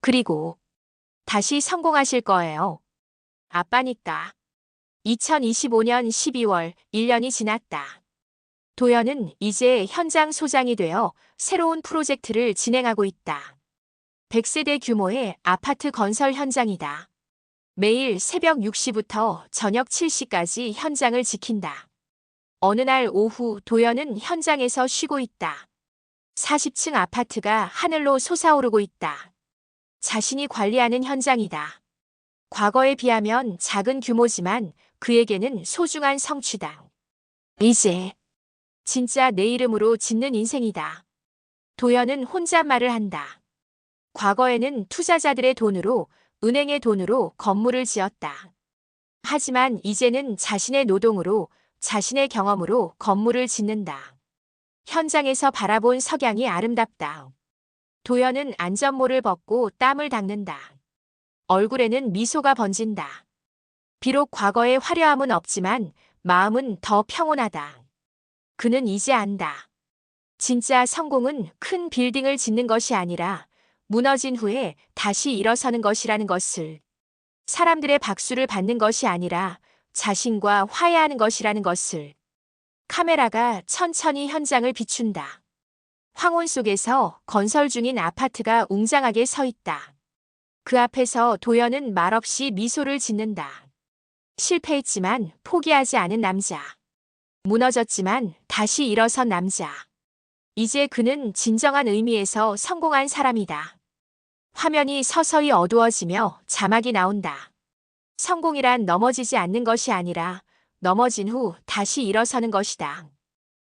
그리고 다시 성공하실 거예요. 아빠니까. 2025년 12월 1년이 지났다. 도연은 이제 현장 소장이 되어 새로운 프로젝트를 진행하고 있다. 100세대 규모의 아파트 건설 현장이다. 매일 새벽 6시부터 저녁 7시까지 현장을 지킨다. 어느 날 오후 도연은 현장에서 쉬고 있다. 40층 아파트가 하늘로 솟아오르고 있다. 자신이 관리하는 현장이다. 과거에 비하면 작은 규모지만 그에게는 소중한 성취다. 이제 진짜 내 이름으로 짓는 인생이다. 도연은 혼잣말을 한다. 과거에는 투자자들의 돈으로, 은행의 돈으로 건물을 지었다. 하지만 이제는 자신의 노동으로, 자신의 경험으로 건물을 짓는다. 현장에서 바라본 석양이 아름답다. 도연은 안전모를 벗고 땀을 닦는다. 얼굴에는 미소가 번진다. 비록 과거의 화려함은 없지만 마음은 더 평온하다. 그는 이제 안다. 진짜 성공은 큰 빌딩을 짓는 것이 아니라 무너진 후에 다시 일어서는 것이라는 것을. 사람들의 박수를 받는 것이 아니라 자신과 화해하는 것이라는 것을. 카메라가 천천히 현장을 비춘다. 황혼 속에서 건설 중인 아파트가 웅장하게 서 있다. 그 앞에서 도연은 말없이 미소를 짓는다. 실패했지만 포기하지 않은 남자. 무너졌지만 다시 일어선 남자. 이제 그는 진정한 의미에서 성공한 사람이다. 화면이 서서히 어두워지며 자막이 나온다. 성공이란 넘어지지 않는 것이 아니라 넘어진 후 다시 일어서는 것이다.